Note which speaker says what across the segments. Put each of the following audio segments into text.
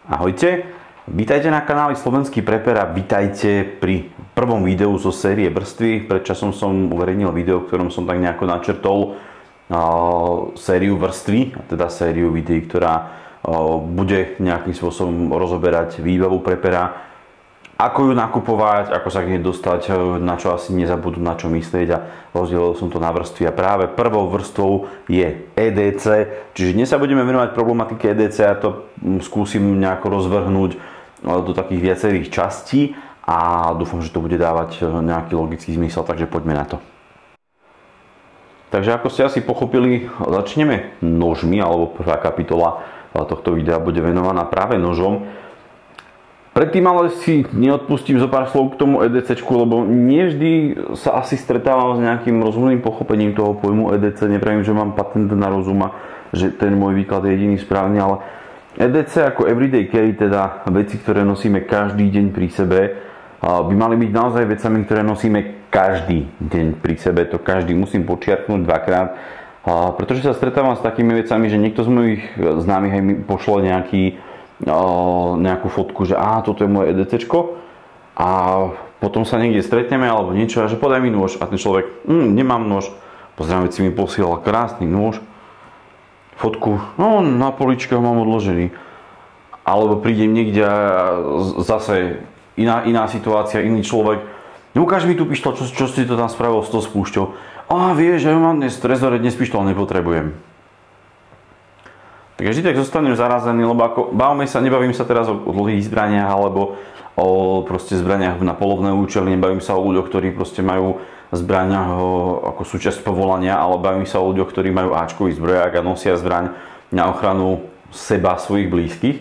Speaker 1: Ahojte, vítajte na kanáli Slovenský prepper a vítajte pri prvom videu zo série vrstvy. Pred časom som uverejnil video, v ktorom som tak nejako načrtol sériu vrstvy, teda sériu videí, ktorá bude nejakým spôsobom rozoberať výbavu prepera, ako ju nakupovať, ako sa k nej dostať, na čo asi nezabudnúť, na čo myslieť, a rozdielil som to na vrstvy. A práve prvou vrstvou je EDC, čiže dnes sa budeme venovať problematike EDC a to skúsim nejako rozvrhnúť do takých viacerých častí a dúfam, že to bude dávať nejaký logický zmysel, takže poďme na to. Takže ako ste asi pochopili, začneme nožmi, alebo prvá kapitola tohto videa bude venovaná práve nožom. Predtým ale si neodpustím zo pár slov k tomu EDCčku, lebo nevždy sa asi stretávam s nejakým rozumným pochopením toho pojmu EDC. Nepravím, že mám patent na rozum a že ten môj výklad je jediný správny, ale EDC ako everyday carry, teda veci, ktoré nosíme každý deň pri sebe, by mali byť naozaj vecami, ktoré nosíme každý deň pri sebe. To každý musím podčiarknúť dvakrát, pretože sa stretávam s takými vecami, že niekto z mojich známych aj mi pošle nejakú fotku, že toto je moje EDCčko, a potom sa niekde stretneme alebo niečo a že podaj mi nôž, a ten človek, nemám nôž. Pozriem, si mi posielal krásny nôž, fotku, na poličke ho mám odložený. Alebo prídem niekde a zase iná situácia, iný človek, ukáž mi tú pištol, čo si to tam spravil s tou spúšťou. Vieš, ja mám dnes v trezore, dnes pištol nepotrebujem. Tak vždy tak zostanem zarazený, lebo nebavím sa teraz o dlhých zbraniach alebo o proste zbraniach na polovné účely, nebavím sa o ľuďoch, ktorí proste majú zbrania ako súčasť povolania, ale bavím sa o ľuďoch, ktorí majú áčkový zbroják a nosia zbraň na ochranu seba, svojich blízkych.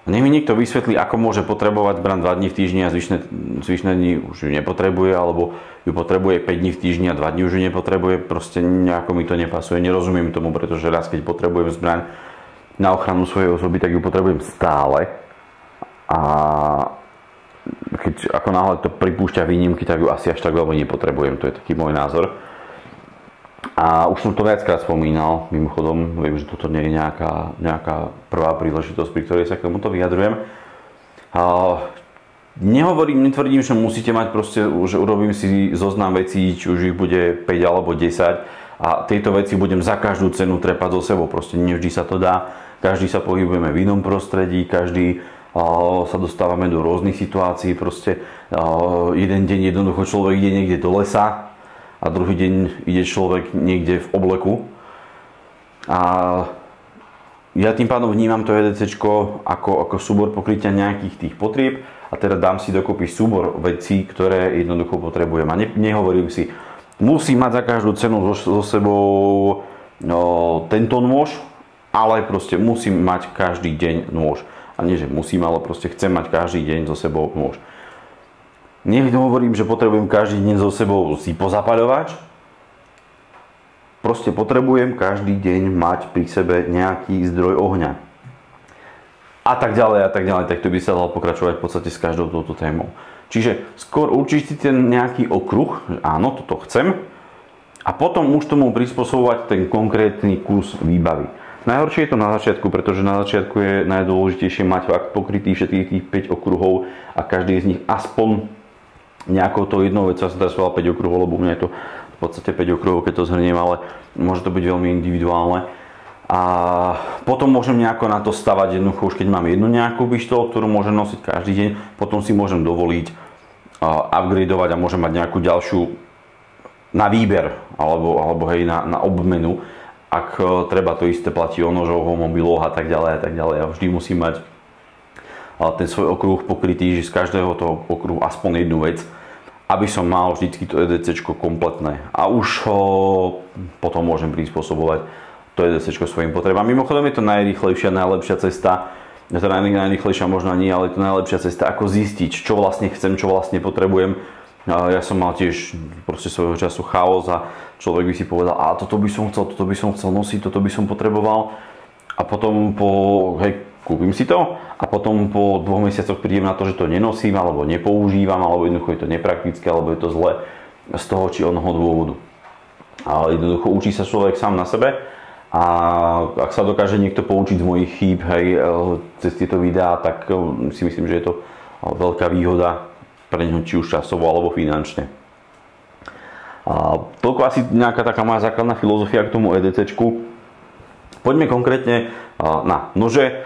Speaker 1: Nech mi niekto vysvetlí, ako môže potrebovať zbraň 2 dní v týždni a zvyšné dni už ju nepotrebuje, alebo ju potrebuje 5 dní v týždni a 2 dní už ju nepotrebuje. Proste nejako mi to nepasuje, nerozumiem tomu, pretože raz, keď potrebujem zbraň na ochranu svojej osoby, tak ju potrebujem stále. A keď ako náhle to pripúšťa výnimky, tak ju asi až tak veľmi nepotrebujem. To je taký môj názor. A už som to viackrát spomínal, mimochodom, viem, že toto nie je nejaká prvá príležitosť, pri ktorej sa k tomuto vyjadrujem. Netvrdím, že musíte mať proste, že urobím si zoznam vecí, či už ich bude 5 alebo 10 a tieto veci budem za každú cenu trepať so sebou. Proste nevždy sa to dá, každý sa pohybujeme v inom prostredí, každý sa dostávame do rôznych situácií. Proste jeden deň jednoducho človek ide niekde do lesa, a druhý deň ide človek niekde v obleku. A ja tým pádom vnímam to EDCčko ako súbor pokrytia nejakých tých potrieb a teda dám si dokopy súbor vecí, ktoré jednoducho potrebujem. A nehovorím si, musím mať za každú cenu so sebou tento nôž, ale proste musím mať každý deň nôž. A nie, že musím, ale proste chcem mať každý deň so sebou nôž. Nehovorím, že potrebujem každý deň so sebou zipozapaľovač. Proste potrebujem každý deň mať pri sebe nejaký zdroj ohňa. A tak ďalej, a tak ďalej. Tak to by sa dalo pokračovať v podstate s každou touto témou. Čiže skôr určite si ten nejaký okruh, že áno, toto chcem. A potom už tomu prispôsobovať ten konkrétny kus výbavy. Najhoršie je to na začiatku, pretože na začiatku je najdôležitejšie mať fakt pokrytý všetkých tých 5 okruhov a každý z nich aspoň nejakou to jednou vecou. Ja som teraz povedal 5 okruhov, lebo u mňa je to v podstate 5 okruhov, keď to zhrniem, ale môže to byť veľmi individuálne. A potom môžem nejako na to stavať jednoducho, už keď mám jednu nejakú pištoľ, ktorú môžem nosiť každý deň, potom si môžem dovoliť upgradeovať a môžem mať nejakú ďalšiu na výber, alebo hej, na obmenu. Ak treba, to isté platí o nožoch, o mobiloch a tak ďalej a tak ďalej. Ja vždy musím mať ten svoj okruh pokrytý, že z každého toho okruhu aspoň jednu vec, aby som mal vždycky to EDCčko kompletné. A už potom môžem prispôsobovať to EDCčko svojim potrebám. Mimochodom je to najrýchlejšia, najlepšia cesta, najrýchlejšia možno nie, ale je to najlepšia cesta, ako zistiť, čo vlastne chcem, čo vlastne potrebujem. Ja som mal tiež proste svojho času chaos a človek by si povedal, toto by som chcel nosiť, toto by som potreboval. A potom kúpim si to a potom po 2 mesiacoch prídem na to, že to nenosím, alebo nepoužívam, alebo jednoducho je to nepraktické, alebo je to zle z toho či onoho dôvodu. Ale jednoducho učí sa človek sám na sebe A ak sa dokáže niekto poučiť z mojich chýb, hej, cez tieto videá, tak si myslím, že je to veľká výhoda pre ňo, či už časovo alebo finančne. Toľko asi nejaká taká moja základná filozofia k tomu EDCčku. Poďme konkrétne na nože.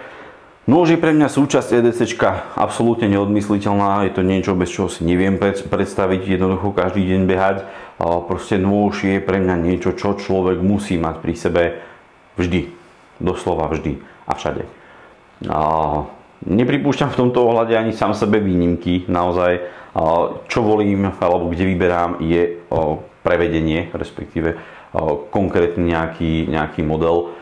Speaker 1: Nôž je pre mňa súčasť EDCčka absolútne neodmysliteľná, je to niečo, bez čoho si neviem predstaviť jednoducho každý deň behať. Proste nôž je pre mňa niečo, čo človek musí mať pri sebe vždy, doslova vždy a všade. Nepripúšťam v tomto ohľade ani sám sebe výnimky, naozaj čo volím alebo kde vyberám je prevedenie, respektíve konkrétny nejaký model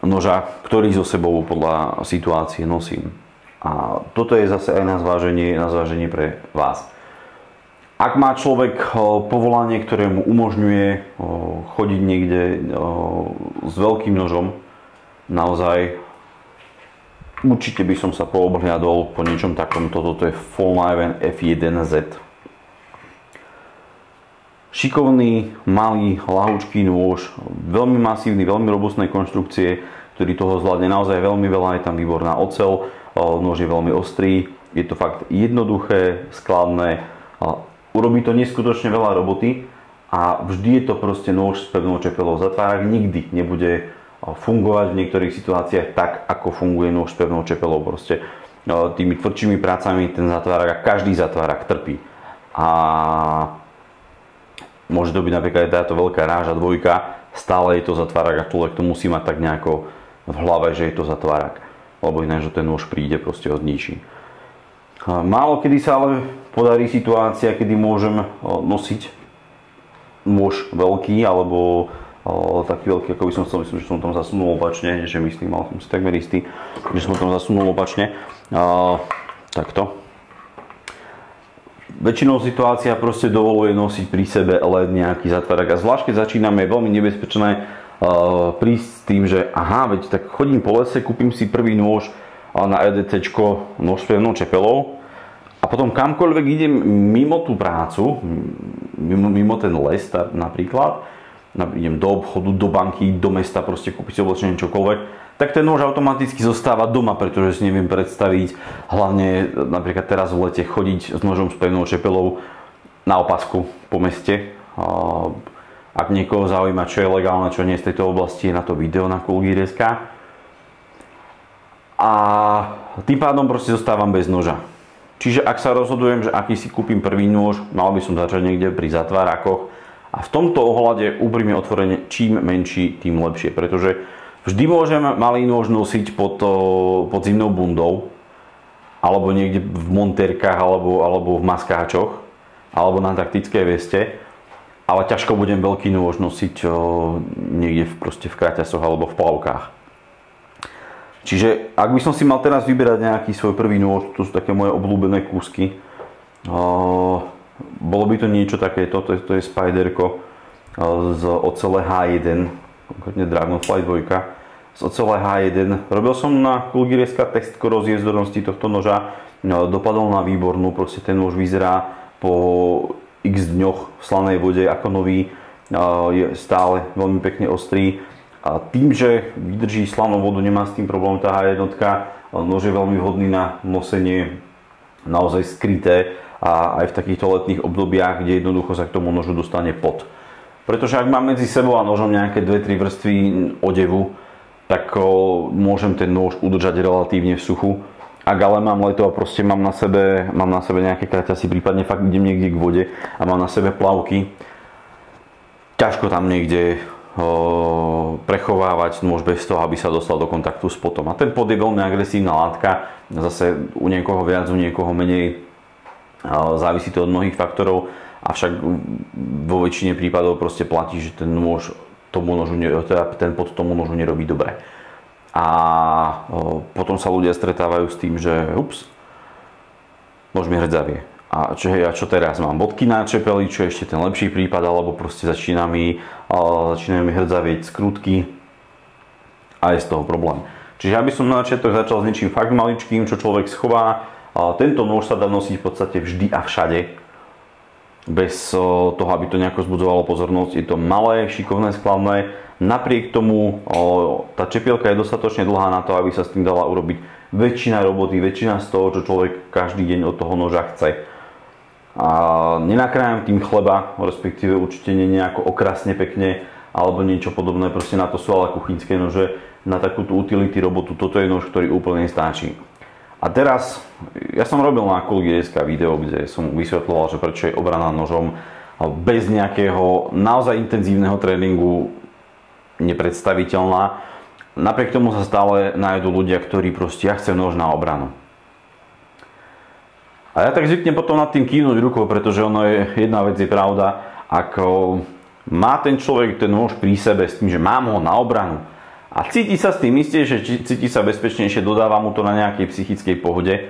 Speaker 1: noža, ktorý so sebou podľa situácie nosím. A toto je zase aj na zváženie pre vás. Ak má človek povolanie, ktoré mu umožňuje chodiť niekde s veľkým nožom, naozaj určite by som sa poobhliadol po niečom takom. Toto je Volkniven F1Z. Šikovný, malý, ľahučký nôž, veľmi masívny, veľmi robustné konštrukcie, ktorý toho zvládne naozaj veľmi veľa, je tam výborná oceľ, nôž je veľmi ostrý, je to fakt jednoduché, skladné, urobí to neskutočne veľa roboty a vždy je to proste nôž s pevnou čepelou. Zatvárak nikdy nebude fungovať v niektorých situáciách tak, ako funguje nôž s pevnou čepelou. Proste tými tvrdšími prácami ten zatvárak a každý zatvárak trpí. A môže to byť napríklad aj táto veľká ráža dvojka, stále je to zatvárak a človek to musí mať tak nejako v hlave, že je to zatvárak, lebo ináč ten nôž príde proste od ničí. Málo kedy sa ale podarí situácia, kedy môžem nosiť nôž veľký alebo taký veľký, ako by som chcel, myslím, že som tam zasunul opačne, že myslím, ale som si takmer istý, že som tam zasunul opačne. Takto. Väčšinou situácia proste dovoluje nosiť pri sebe len nejaký zatvárak a zvlášť keď začíname, je veľmi nebezpečné prísť s tým, že aha, veď tak chodím po lese, kúpim si prvý nôž na EDCčko, nôž s pevnou čepelou a potom kamkoľvek idem mimo tú prácu, mimo ten les napríklad, idem do obchodu, do banky, do mesta, proste kúpiť si oblečenie čokoľvek, tak ten nôž automaticky zostáva doma, pretože si neviem predstaviť, hlavne napríklad teraz v lete, chodiť s nožom s pevnou čepelou na opasku po meste. Ak niekoho zaujíma, čo je legálne, čo nie z tejto oblasti, je na to video na Coolgear.sk. A tým pádom proste zostávam bez noža. Čiže ak sa rozhodujem, že aký si kúpim prvý nôž, mal by som začať niekde pri zatvárakoch. A v tomto ohľade úprimne otvorene, čím menší, tým lepšie. Pretože vždy môžem malý nôž nosiť pod zimnou bundou, alebo niekde v montérkach, alebo v maskáčoch, alebo na taktickej veste. Ale ťažko budem veľký nôž nosiť niekde proste v kraťasoch alebo v plavkách. Čiže ak by som si mal teraz vyberať nejaký svoj prvý nôž, to sú také moje obľúbené kúsky, bolo by to niečo takéto, to je Spiderko z ocele H1, konkrétne Dragonfly 2 z ocele H1. Robil som na Coolgear.sk test rozjezdornosti tohto noža, dopadol na výbornú, proste ten nôž vyzerá po x dňoch v slanej vode ako nový, je stále veľmi pekne ostrý. A tým, že vydrží slanú vodu, nemá s tým problém tá H1, nož je veľmi vhodný na nosenie naozaj skryté a aj v takýchto letných obdobiach, kde jednoducho sa k tomu nožu dostane pot. Pretože ak mám medzi sebou a nožom nejaké 2-3 vrstvy odevu, tak môžem ten nôž udržať relatívne v suchu. Ak ale mám leto a proste mám na sebe nejaké kraťasy, prípadne fakt idem niekde k vode a mám na sebe plavky, ťažko tam niekde prechovávať nôž bez toho, aby sa dostal do kontaktu s potom. A ten pot je veľmi agresívna látka, zase u niekoho viac, u niekoho menej, závisí to od mnohých faktorov, avšak vo väčšine prípadov proste platí, že ten nôž ten pot tomu nožu nerobí dobre. A potom sa ľudia stretávajú s tým, že nož mi hrdzavie. A čo teraz? Mám bodky na čepeli, čo je ešte ten lepší prípad, alebo proste začínajú mi hrdzavieť skrutky a je z toho problém. Čiže ja by som na začiatok začal s niečím fakt maličkým, čo človek schová. Tento nôž sa dá nosiť v podstate vždy a všade. bez toho, aby to nejako vzbudzovalo pozornosť. Je to malé, šikovné, skladné. Napriek tomu tá čepielka je dostatočne dlhá na to, aby sa s tým dala urobiť väčšina roboty, väčšina z toho, čo človek každý deň od toho noža chce. A nenakrájam tým chleba, respektíve určite nie nejako okrasne pekne alebo niečo podobné, proste na to sú ale kuchynské nože, na takúto utility robotu, toto je nož, ktorý úplne stačí. A teraz, ja som robil na Kulgi.sk video, kde som vysvetľoval, že prečo je obrana nožom bez nejakého naozaj intenzívneho tréningu nepredstaviteľná. Napriek tomu sa stále nájdú ľudia, ktorí proste, ja chcem nož na obranu. A ja tak zvyknem potom nad tým kývnuť rukou, pretože ono je, jedna vec je pravda, ak má ten človek ten nôž pri sebe s tým, že mám ho na obranu, a cíti sa s tým istejšie, cíti sa bezpečnejšie, dodáva mu to na nejakej psychickej pohode,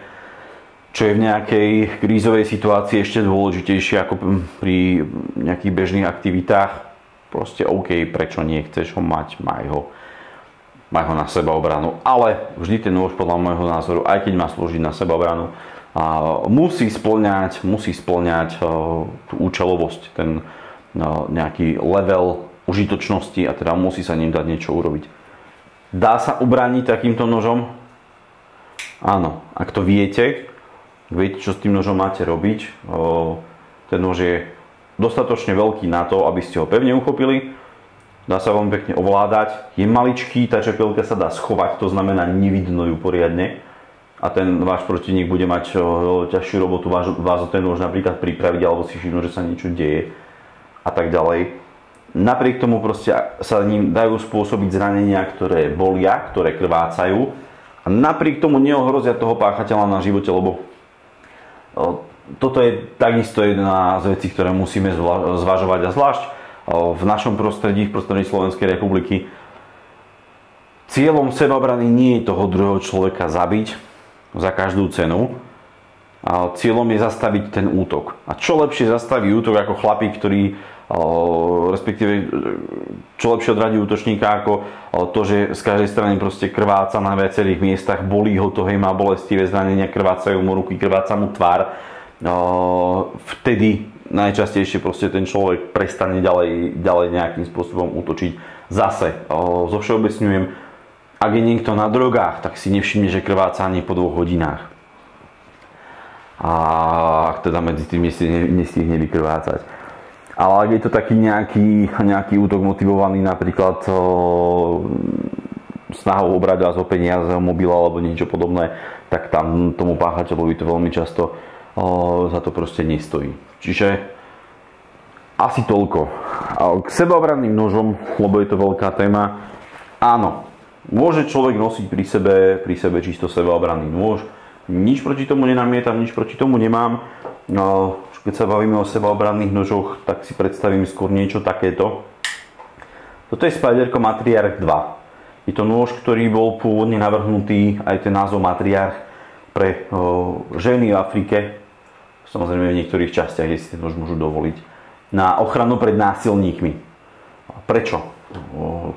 Speaker 1: čo je v nejakej krízovej situácii ešte dôležitejšie ako pri nejakých bežných aktivitách. Proste OK, prečo nie, chceš ho mať, maj ho na sebaobranu. Ale vždy ten nôž podľa môjho názoru, aj keď má slúžiť na sebaobranu, musí spĺňať tú účelovosť, ten nejaký level užitočnosti a teda musí sa ním dať niečo urobiť. Dá sa ubrániť takýmto nožom? Áno, ak to viete, čo s tým nožom máte robiť. Ten nož je dostatočne veľký na to, aby ste ho pevne uchopili. Dá sa veľmi pekne ovládať. Je maličký, tá čepielka sa dá schovať, to znamená nevidno ju poriadne. A ten váš protivník bude mať ťažšiu robotu vás o ten nož napríklad pripraviť alebo si všimnúť, že sa niečo deje a tak ďalej. Napriek tomu proste sa ním dajú spôsobiť zranenia, ktoré bolia, ktoré krvácajú a napriek tomu neohrozia toho páchateľa na živote, lebo toto je takisto jedna z vecí, ktoré musíme zvažovať a zvlášť v našom prostredí, v prostredí Slovenskej republiky. Cieľom sebaobrany nie je toho druhého človeka zabiť za každú cenu. Cieľom je zastaviť ten útok. A čo lepšie zastaví útok ako chlapík, ktorý respektíve čo lepšie odradí útočníka ako to, že z každej strany proste krváca na viacerých miestach, bolí ho to, hej, má bolestivé zranenia, krvácajú mu ruky, krváca mu tvár. Vtedy najčastejšie proste ten človek prestane ďalej nejakým spôsobom útočiť. Zase zovšeobecňujem, ak je niekto na drogách, tak si nevšimne, že krváca ani po 2 hodinách. A ak teda medzi tým nestihne vykrvácať. Ale ak je to taký nejaký útok motivovaný napríklad snahou obrať vás o peniaze, o mobil alebo niečo podobné, tak tam tomu páchateľovi to veľmi často za to proste nestojí. Čiže asi toľko. K sebaobranným nožom, lebo je to veľká téma, áno, môže človek nosiť pri sebe čisto sebaobranný nôž. Nič proti tomu nenamietam, nič proti tomu nemám. Keď sa bavíme o sebaobranných nožoch, tak si predstavím skôr niečo takéto. Toto je Spyderco Matriarch 2. Je to nôž, ktorý bol pôvodne navrhnutý, aj ten názov Matriarch, pre ženy v Afrike, samozrejme v niektorých častiach, kde si ten nôž môžu dovoliť, na ochranu pred násilníkmi. Prečo?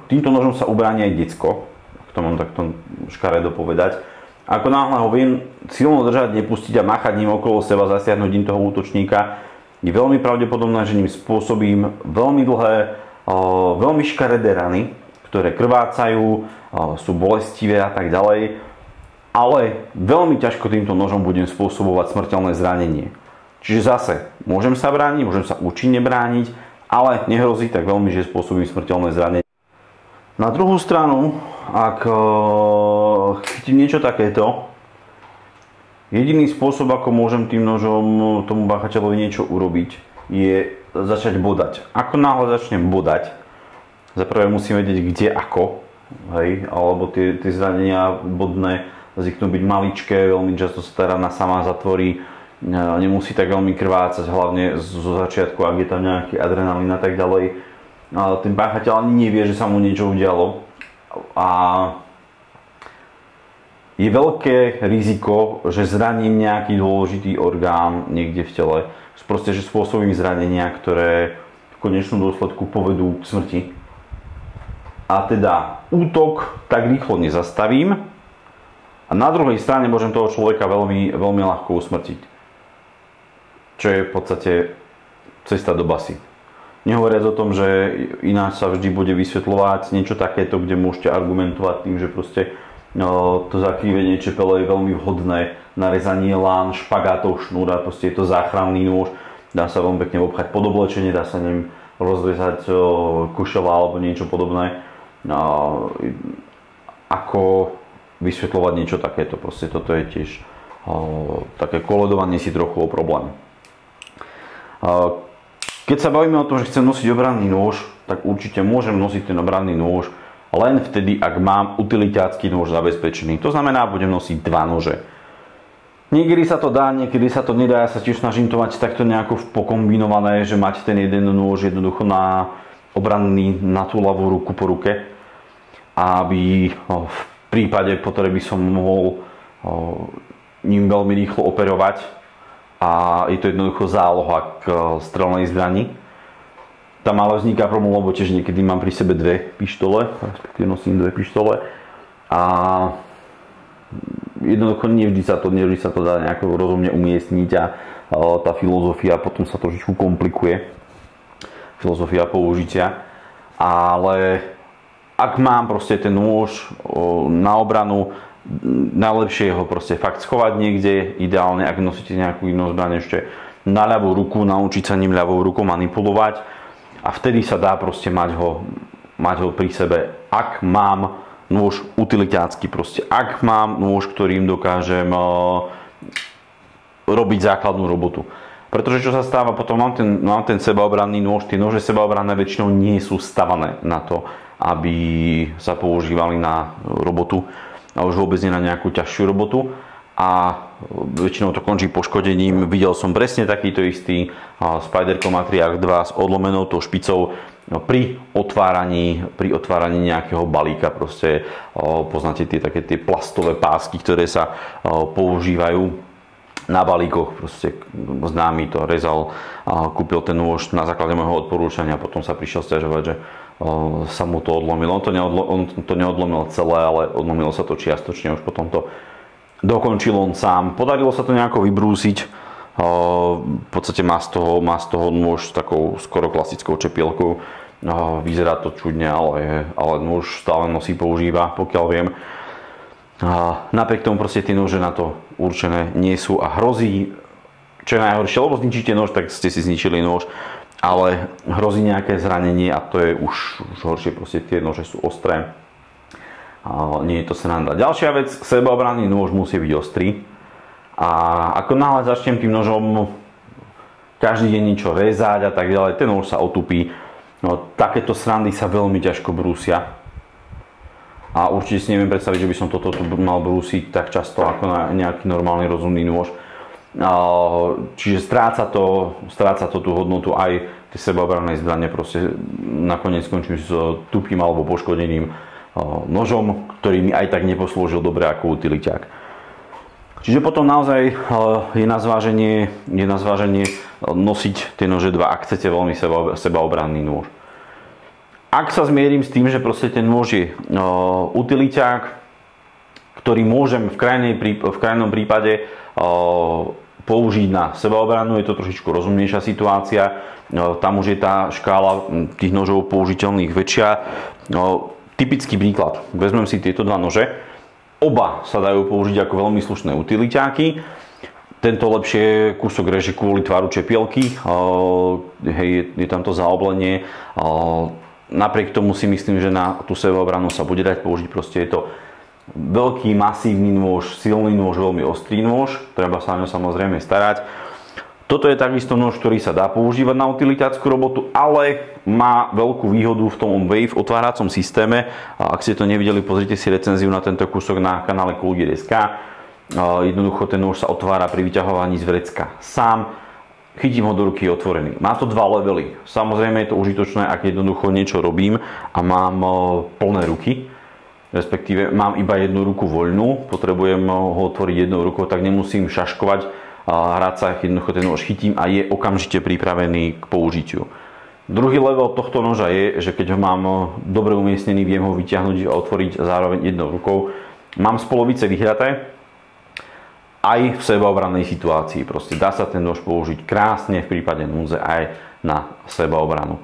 Speaker 1: Týmto nožom sa ubráni aj decko, ak to mám takto škaredo povedať. Ako náhle ho viem silno držať, nepustiť a machať ním okolo seba, zasiahnuť im toho útočníka, je veľmi pravdepodobné, že ním spôsobím veľmi dlhé, veľmi škaredé rany, ktoré krvácajú, sú bolestivé a tak ďalej, ale veľmi ťažko týmto nožom budem spôsobovať smrteľné zranenie. Čiže zase, môžem sa brániť, môžem sa účinne brániť, ale nehrozí tak veľmi, že spôsobím smrteľné zranenie. Na druhú stranu, ak chytím niečo takéto, jediný spôsob, ako môžem tým nožom tomu páchateľovi niečo urobiť, je začať bodať. Ako náhle začnem bodať, zaprvé musím vedieť kde, ako, hej, alebo tie zranenia bodné zvyknú byť maličké, veľmi často sa tá rana sama zatvorí, nemusí tak veľmi krvácať, hlavne zo začiatku, ak je tam nejaký adrenalín a tak ďalej. Ten páchateľ ani nevie, že sa mu niečo udialo a je veľké riziko, že zraním nejaký dôležitý orgán niekde v tele. Proste, že spôsobím zranenia, ktoré v konečnom dôsledku povedú k smrti. A teda útok tak rýchlo nezastavím a na druhej strane môžem toho človeka veľmi, veľmi ľahko usmrtiť. Čo je v podstate cesta do basy. Nehovoriac o tom, že ináč sa vždy bude vysvetľovať niečo takéto, kde môžete argumentovať tým, že proste to zakrývenie čepele je veľmi vhodné na rezanie lán, špagátov, šnúra, proste je to záchranný nôž, dá sa veľmi pekne obchať pod oblečenie, dá sa ním rozrezať kušela alebo niečo podobné. Ako vysvetľovať niečo takéto, proste toto je tiež také koledovanie si trochu o problém. Keď sa bavíme o tom, že chcem nosiť obranný nôž, tak určite môžem nosiť ten obranný nôž len vtedy, ak mám utilitársky nôž zabezpečený. To znamená, budem nosiť dva nože. Niekedy sa to dá, niekedy sa to nedá. Ja sa tiež snažím to mať takto nejako pokombinované, že mať ten jeden nôž jednoducho na obranný na tú ľavú ruku po ruke, aby v prípade potreby som mohol ním veľmi rýchlo operovať a je to jednoducho záloha k strelnej zbrani. Tam ale vzniká problém, lebo tiež niekedy mám pri sebe dve pištole, respektíve nosím dve pištole a jednoducho nevždy sa to dá nejako rozumne umiestniť a tá filozofia potom sa trošičku komplikuje, filozofia použitia, ale ak mám proste ten nôž na obranu, najlepšie je ho proste fakt schovať niekde, ideálne ak nosíte nejakú inú zbraň ešte na ľavú ruku, naučiť sa ním ľavou rukou manipulovať. A vtedy sa dá proste mať ho pri sebe, ak mám nôž utilitársky, proste ak mám nôž, ktorým dokážem robiť základnú robotu. Pretože čo sa stáva, potom mám ten sebaobranný nôž, tie nože sebaobranné väčšinou nie sú stavané na to, aby sa používali na robotu a už vôbec nie na nejakú ťažšiu robotu. A väčšinou to končí poškodením. Videl som presne takýto istý Spyderco Matriarch 2 s odlomenou tou špicou pri otváraní nejakého balíka. Proste poznáte také tie plastové pásky, ktoré sa používajú na balíkoch. Proste známy to rezal, kúpil ten nôž na základe môjho odporúčania, potom sa prišiel sťažovať, že sa mu to odlomilo. On to neodlomil celé, ale odlomilo sa to čiastočne, už potom to dokončil on sám. Podarilo sa to nejako vybrúsiť. V podstate má z toho nôž s takou skoro klasickou čepielkou. Vyzerá to čudne, ale nôž stále nosí, používa, pokiaľ viem. Napriek tomu proste tie nože na to určené nie sú a hrozí, čo je najhoršie, lebo zničíte nož, tak ste si zničili nož, ale hrozí nejaké zranenie a to je už horšie, proste tie nože sú ostré. Nie je to sranda. Ďalšia vec, sebaobranný nôž musí byť ostrý. A ako náhle začnem tým nožom každý deň niečo rezať a tak ďalej, ten nôž sa otupí. No, takéto srandy sa veľmi ťažko brúsia. A určite si neviem predstaviť, že by som toto mal brúsiť tak často ako na nejaký normálny rozumný nôž. Čiže stráca to tú hodnotu aj tej sebaobrannej zbrane. Proste nakoniec skončím s tupým alebo poškodeným nožom, ktorý mi aj tak neposlúžil dobre ako utiliťák. Čiže potom naozaj je na zváženie nosiť tie nože dva, ak chcete veľmi sebaobranný nôž. Ak sa zmierim s tým, že proste ten nôž je utiliťák, ktorý môžem v krajnom prípade použiť na sebaobranu, je to trošičku rozumnejšia situácia. Tam už je tá škála tých nožov použiteľných väčšia. Typický príklad. Vezmem si tieto dva nože. Oba sa dajú použiť ako veľmi slušné utiliťáky. Tento lepšie kúsok reže kvôli tvaru čepielky. Je tam to zaoblenie. Napriek tomu si myslím, že na tú sebaobranu sa bude dať použiť. Proste je to veľký, masívny nôž, silný nôž, veľmi ostrý nôž. Treba sa o ňo samozrejme starať. Toto je takisto nôž, ktorý sa dá používať na utilitársku robotu, ale má veľkú výhodu v tom Wave otváracom systéme. Ak ste to nevideli, pozrite si recenziu na tento kúsok na kanále Kulgy.sk. Jednoducho ten nôž sa otvára pri vyťahovaní z vrecka sám. Chytím ho do ruky otvorený. Má to dva levely. Samozrejme je to užitočné, ak jednoducho niečo robím a mám plné ruky. Respektíve mám iba jednu ruku voľnú, potrebujem ho otvoriť jednou rukou, tak nemusím šaškovať a hrať sa, jednoducho ten nôž chytím a je okamžite pripravený k použitiu. Druhý level tohto noža je, že keď ho mám dobre umiestnený, viem ho vyťahnuť a otvoriť zároveň jednou rukou. Mám z polovice vyhraté aj v sebaobrannej situácii. Proste dá sa ten nôž použiť krásne v prípade núdze aj na sebaobranu.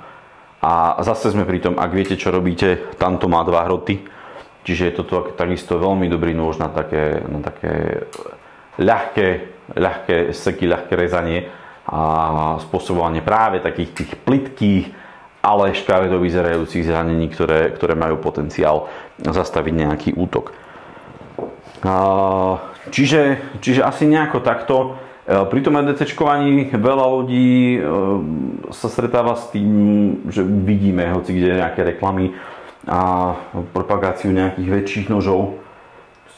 Speaker 1: A zase sme pri tom, ak viete, čo robíte, tamto má 2 hroty, čiže je to takisto veľmi dobrý nôž na také ľahké seky, ľahké rezanie a spôsobovanie práve takých tých plytkých, ale škaredo vyzerajúcich zranení, ktoré majú potenciál zastaviť nejaký útok. Čiže asi nejako takto. Pri tom EDCčkovaní veľa ľudí sa stretáva s tým, že vidíme hoci kde nejaké reklamy a propagáciu nejakých väčších nožov.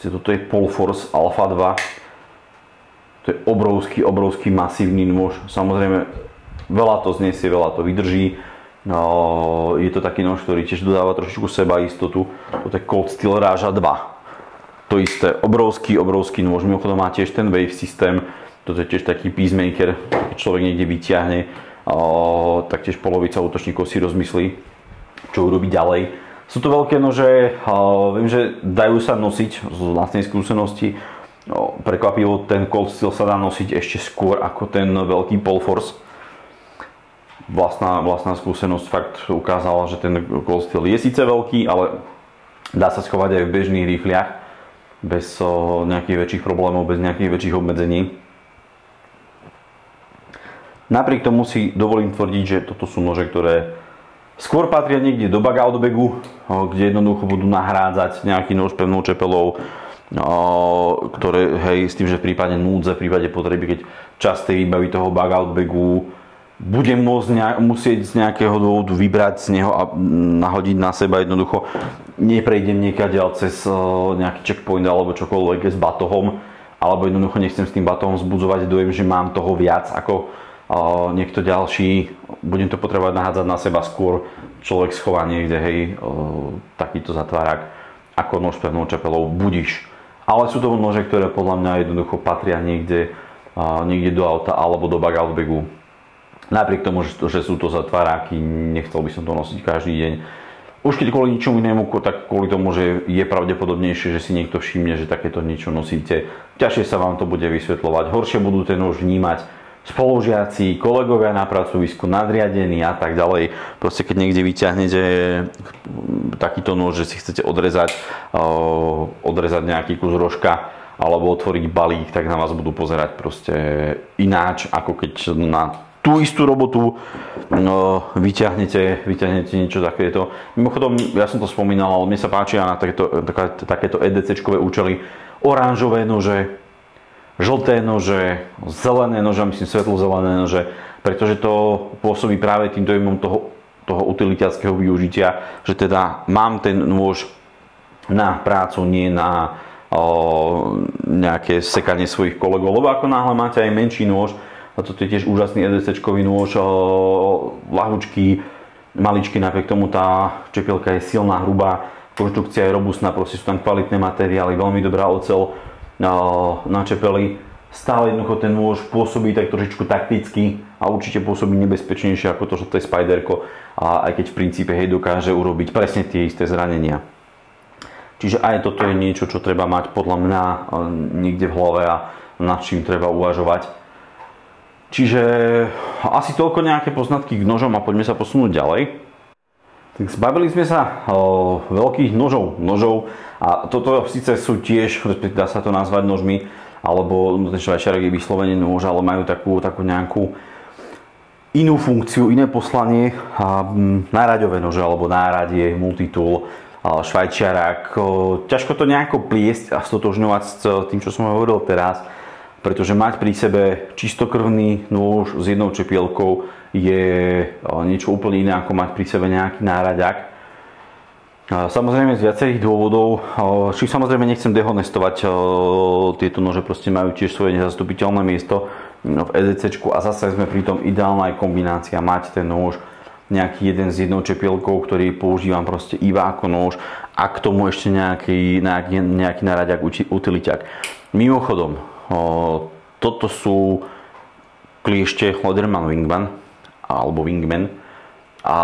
Speaker 1: Toto je Polforce Alpha 2. To je obrovský masívny nôž. Samozrejme, veľa to znesie, veľa to vydrží. Je to taký nôž, ktorý tiež dodáva trošičku sebaistotu. To je Cold Steel Ráža 2. To isté, obrovský nôž. Mimochodom má tiež ten wave systém. Toto je tiež taký peacemaker. Keď človek niekde vyťahne, tak tiež polovica útočníkov si rozmyslí, čo urobiť ďalej. Sú to veľké nože, viem, že dajú sa nosiť z vlastnej skúsenosti. Prekvapivo ten Cold Steel sa dá nosiť ešte skôr ako ten veľký Polforce. Vlastná skúsenosť fakt ukázala, že ten Cold Steel je síce veľký, ale dá sa schovať aj v bežných rifliach bez nejakých väčších problémov, bez nejakých väčších obmedzení. Napriek tomu si dovolím tvrdiť, že toto sú nože, ktoré skôr patria niekde do bug out bagu, kde jednoducho budú nahrádzať nejaký nož pevnou čepelou, ktoré, hej, s tým, že v prípade núdze, v prípade potreby, keď časť tej výbavy toho bug out bagu budem musieť z nejakého dôvodu vybrať z neho a nahodiť na seba, jednoducho neprejdem niekadeľ cez nejaký checkpoint alebo čokoľvek s batohom, alebo jednoducho nechcem s tým batohom vzbudzovať dojem, že mám toho viac ako niekto ďalší, budem to potrebovať nahádzať na seba skôr človek schovaný niekde, hej, takýto zatvárák ako nož pevnou čepelou budiš. Ale sú to nože, ktoré podľa mňa jednoducho patria niekde do auta alebo do bug out bagu. Napriek tomu, že sú to zatváráky, nechcel by som to nosiť každý deň. Už keď kvôli ničomu inému, tak kvôli tomu, že je pravdepodobnejšie, že si niekto všimne, že takéto niečo nosíte. Ťažšie sa vám to bude vysvetľovať. Horšie budú ten nož vnímať spolužiaci, kolegovia na pracovisku, nadriadení a tak ďalej. Proste keď niekde vyťahnete takýto nôž, že si chcete odrezať nejaký kus rožka alebo otvoriť balík, tak na vás budú pozerať proste ináč, ako keď na tú istú robotu vyťahnete niečo takéto. Mimochodom, ja som to spomínal, ale mne sa páčia na takéto EDC-čkové účely oranžové nože, žlté nože, zelené nože, myslím svetlo-zelené nože, pretože to pôsobí práve tým dojmom toho utilitárskeho využitia, že teda mám ten nôž na prácu, nie na nejaké sekanie svojich kolegov, lebo ako náhle máte aj menší nôž, a toto je tiež úžasný EDC-čkový nôž, ľahučký, maličký, napriek tomu tá čepielka je silná, hrubá, konštrukcia je robustná, proste sú tam kvalitné materiály, veľmi dobrá oceľ na čepeli. Stále jednoducho ten nôž pôsobí tak trošičku takticky a určite pôsobí nebezpečnejšie ako to, že to je Spyderko, a aj keď v princípe hej dokáže urobiť presne tie isté zranenia. Čiže aj toto je niečo, čo treba mať podľa mňa niekde v hlave a nad čím treba uvažovať. Čiže asi toľko nejaké poznatky k nožom a poďme sa posunúť ďalej. Tak zbavili sme sa veľkých nožov a toto síce sú tiež, dá sa to nazvať nožmi, alebo ten švajčiarok je vyslovene nôž, ale majú takú nejakú inú funkciu, iné poslanie. Náraďové nože alebo náradie, multitool, švajčiarák. Ťažko to nejako pliesť a stotožňovať s tým, čo som hovoril teraz, pretože mať pri sebe čistokrvný nôž s jednou čepielkou je niečo úplne iné ako mať pri sebe nejaký náraďak. Samozrejme z viacerých dôvodov, či samozrejme nechcem dehonestovať, tieto nože proste majú tiež svoje nezastupiteľné miesto v EDCčku a zase sme pri tom ideálna aj kombinácia mať ten nôž nejaký jeden s jednou čepielkou, ktorý používam proste iba ako nôž a k tomu ešte nejaký náraďak, utiliťak. Mimochodom, toto sú kliešte Leatherman Wingman alebo Wingman a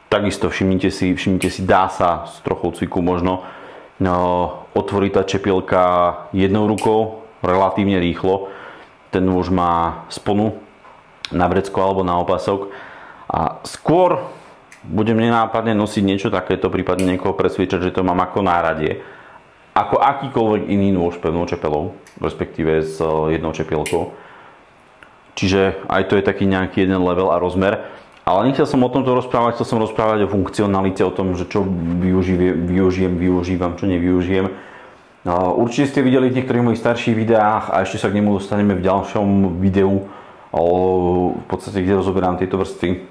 Speaker 1: takisto všimnite si, dá sa s trochou cviku možno otvoriť tá čepielka jednou rukou relatívne rýchlo. Ten nôž má sponu na vrecko alebo na opasok. A skôr budem nenápadne nosiť niečo takéto, prípadne niekoho presviečať, že to mám ako náradie. Ako akýkoľvek iný nôž pevnou čepelou, respektíve s jednou čepielkou. Čiže aj to je taký nejaký jeden level a rozmer. Ale nechcel som o tomto rozprávať, chcel som rozprávať o funkcionalite, o tom, že čo využívam, čo nevyužijem. Určite ste videli v niektorých mojich starších videách a ešte sa k nemu dostaneme v ďalšom videu, v podstate, kde rozoberám tieto vrstvy.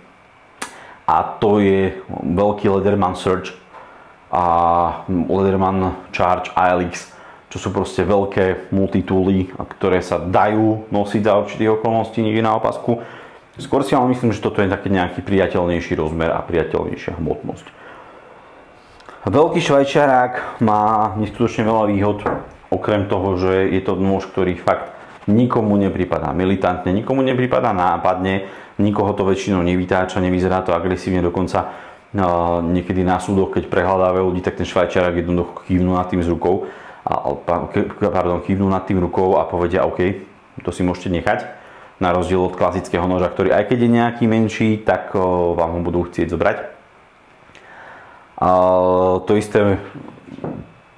Speaker 1: A to je veľký Leatherman Surge a Leatherman Charge ALX, čo sú proste veľké multitooly, ktoré sa dajú nosiť za určitých okolností niekde na opasku. Skôr si ale myslím, že toto je taký nejaký priateľnejší rozmer a priateľnejšia hmotnosť. Veľký švajčiarák má neskutočne veľa výhod, okrem toho, že je to nôž, ktorý fakt nikomu nepripadá militantne, nikomu nepripadá nápadne, nikoho to väčšinou nevytáča, nevyzerá to agresívne, dokonca niekedy na súdoch, keď prehľadávajú ľudí, tak ten švajčiarák jednoducho kývnú nad tým tým rukou a povedia OK, to si môžete nechať, na rozdiel od klasického noža, ktorý aj keď je nejaký menší, tak vám ho budú chcieť zobrať. To isté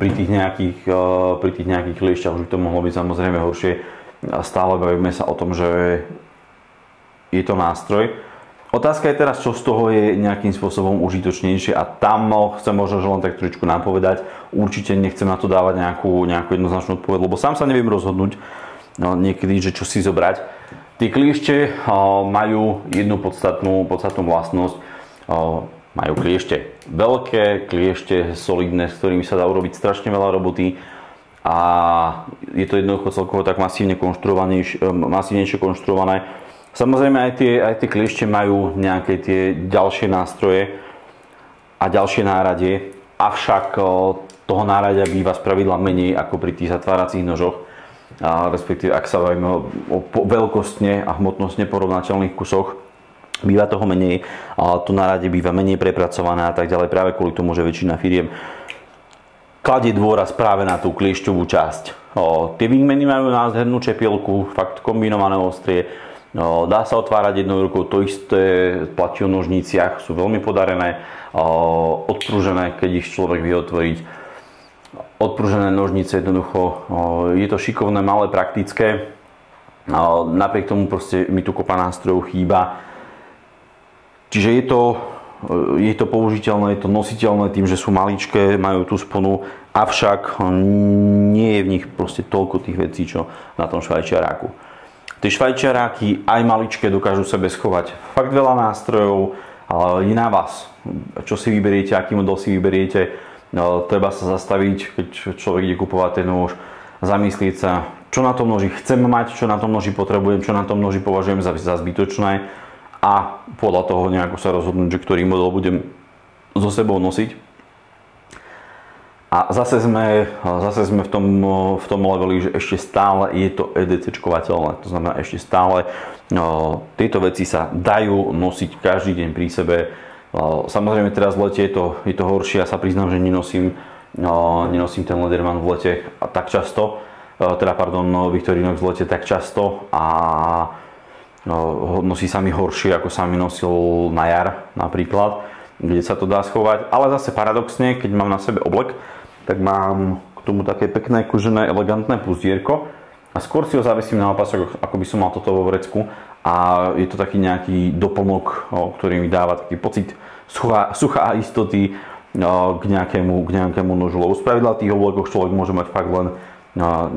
Speaker 1: pri tých nejakých kliešťach už by to mohlo byť samozrejme horšie. Stále bavíme sa o tom, že je to nástroj. Otázka je teraz, čo z toho je nejakým spôsobom užitočnejšie a tam chcem možno len tak trošičku napovedať. Určite nechcem na to dávať nejakú jednoznačnú odpoveď, lebo sám sa neviem rozhodnúť niekedy, že čo si zobrať. Tie kliešte majú jednu podstatnú vlastnosť. Majú kliešte veľké, kliešte solidné, s ktorými sa dá urobiť strašne veľa roboty. A je to jednoducho celkovo tak masívnejšie konštruované. Samozrejme aj tie kliešte majú nejaké tie ďalšie nástroje a ďalšie náradie, avšak toho náradia býva spravidla menej ako pri tých zatváracích nožoch, respektíve ak sa bavíme o veľkostne a hmotnostne porovnateľných kusoch, býva toho menej, to náradie býva menej prepracované a tak ďalej, práve kvôli tomu, že väčšina firiem kladie dôraz práve na tú kliešťovú časť. Tie wingmany majú nádhernú čepielku, fakt kombinované ostrie. Dá sa otvárať jednou rukou, to isté platí o nožniciach, sú veľmi podarené, odpružené, keď ich človek vie otvoriť. Odpružené nožnice jednoducho, je to šikovné, malé, praktické. Napriek tomu proste mi tu kopa nástrojov chýba. Čiže je to použiteľné, je to nositeľné tým, že sú maličké, majú tú sponu, avšak nie je v nich proste toľko tých vecí, čo na tom švajčiaráku. Tie švajčiaráky aj maličké dokážu sebe schovať fakt veľa nástrojov, ale je na vás, čo si vyberiete, aký model si vyberiete. Treba sa zastaviť, keď človek ide kupovať ten nôž, zamyslieť sa, čo na tom noži chcem mať, čo na tom noži potrebujem, čo na tom noži považujem za zbytočné. A podľa toho nejako sa rozhodnúť, že ktorý model budem so sebou nosiť. A zase sme v tom leveli, že ešte stále je to EDC-čkovateľné. To znamená, ešte stále tieto veci sa dajú nosiť každý deň pri sebe. Samozrejme teraz v lete je to horšie. Ja sa priznám, že nenosím ten Leatherman v lete tak často. Victorinox v lete tak často a nosí sa mi horšie, ako sa mi nosil na jar napríklad, kde sa to dá schovať. Ale zase paradoxne, keď mám na sebe oblek, tak mám k tomu také pekné, kožené, elegantné pustierko a skôr si ho zavesím na opasok, ako by som mal toto vo vrecku a je to taký nejaký doplnok, ktorý mi dáva taký pocit suchá istoty k nejakému nožu. Lebo spravidla v tých oblekoch človek môže mať fakt len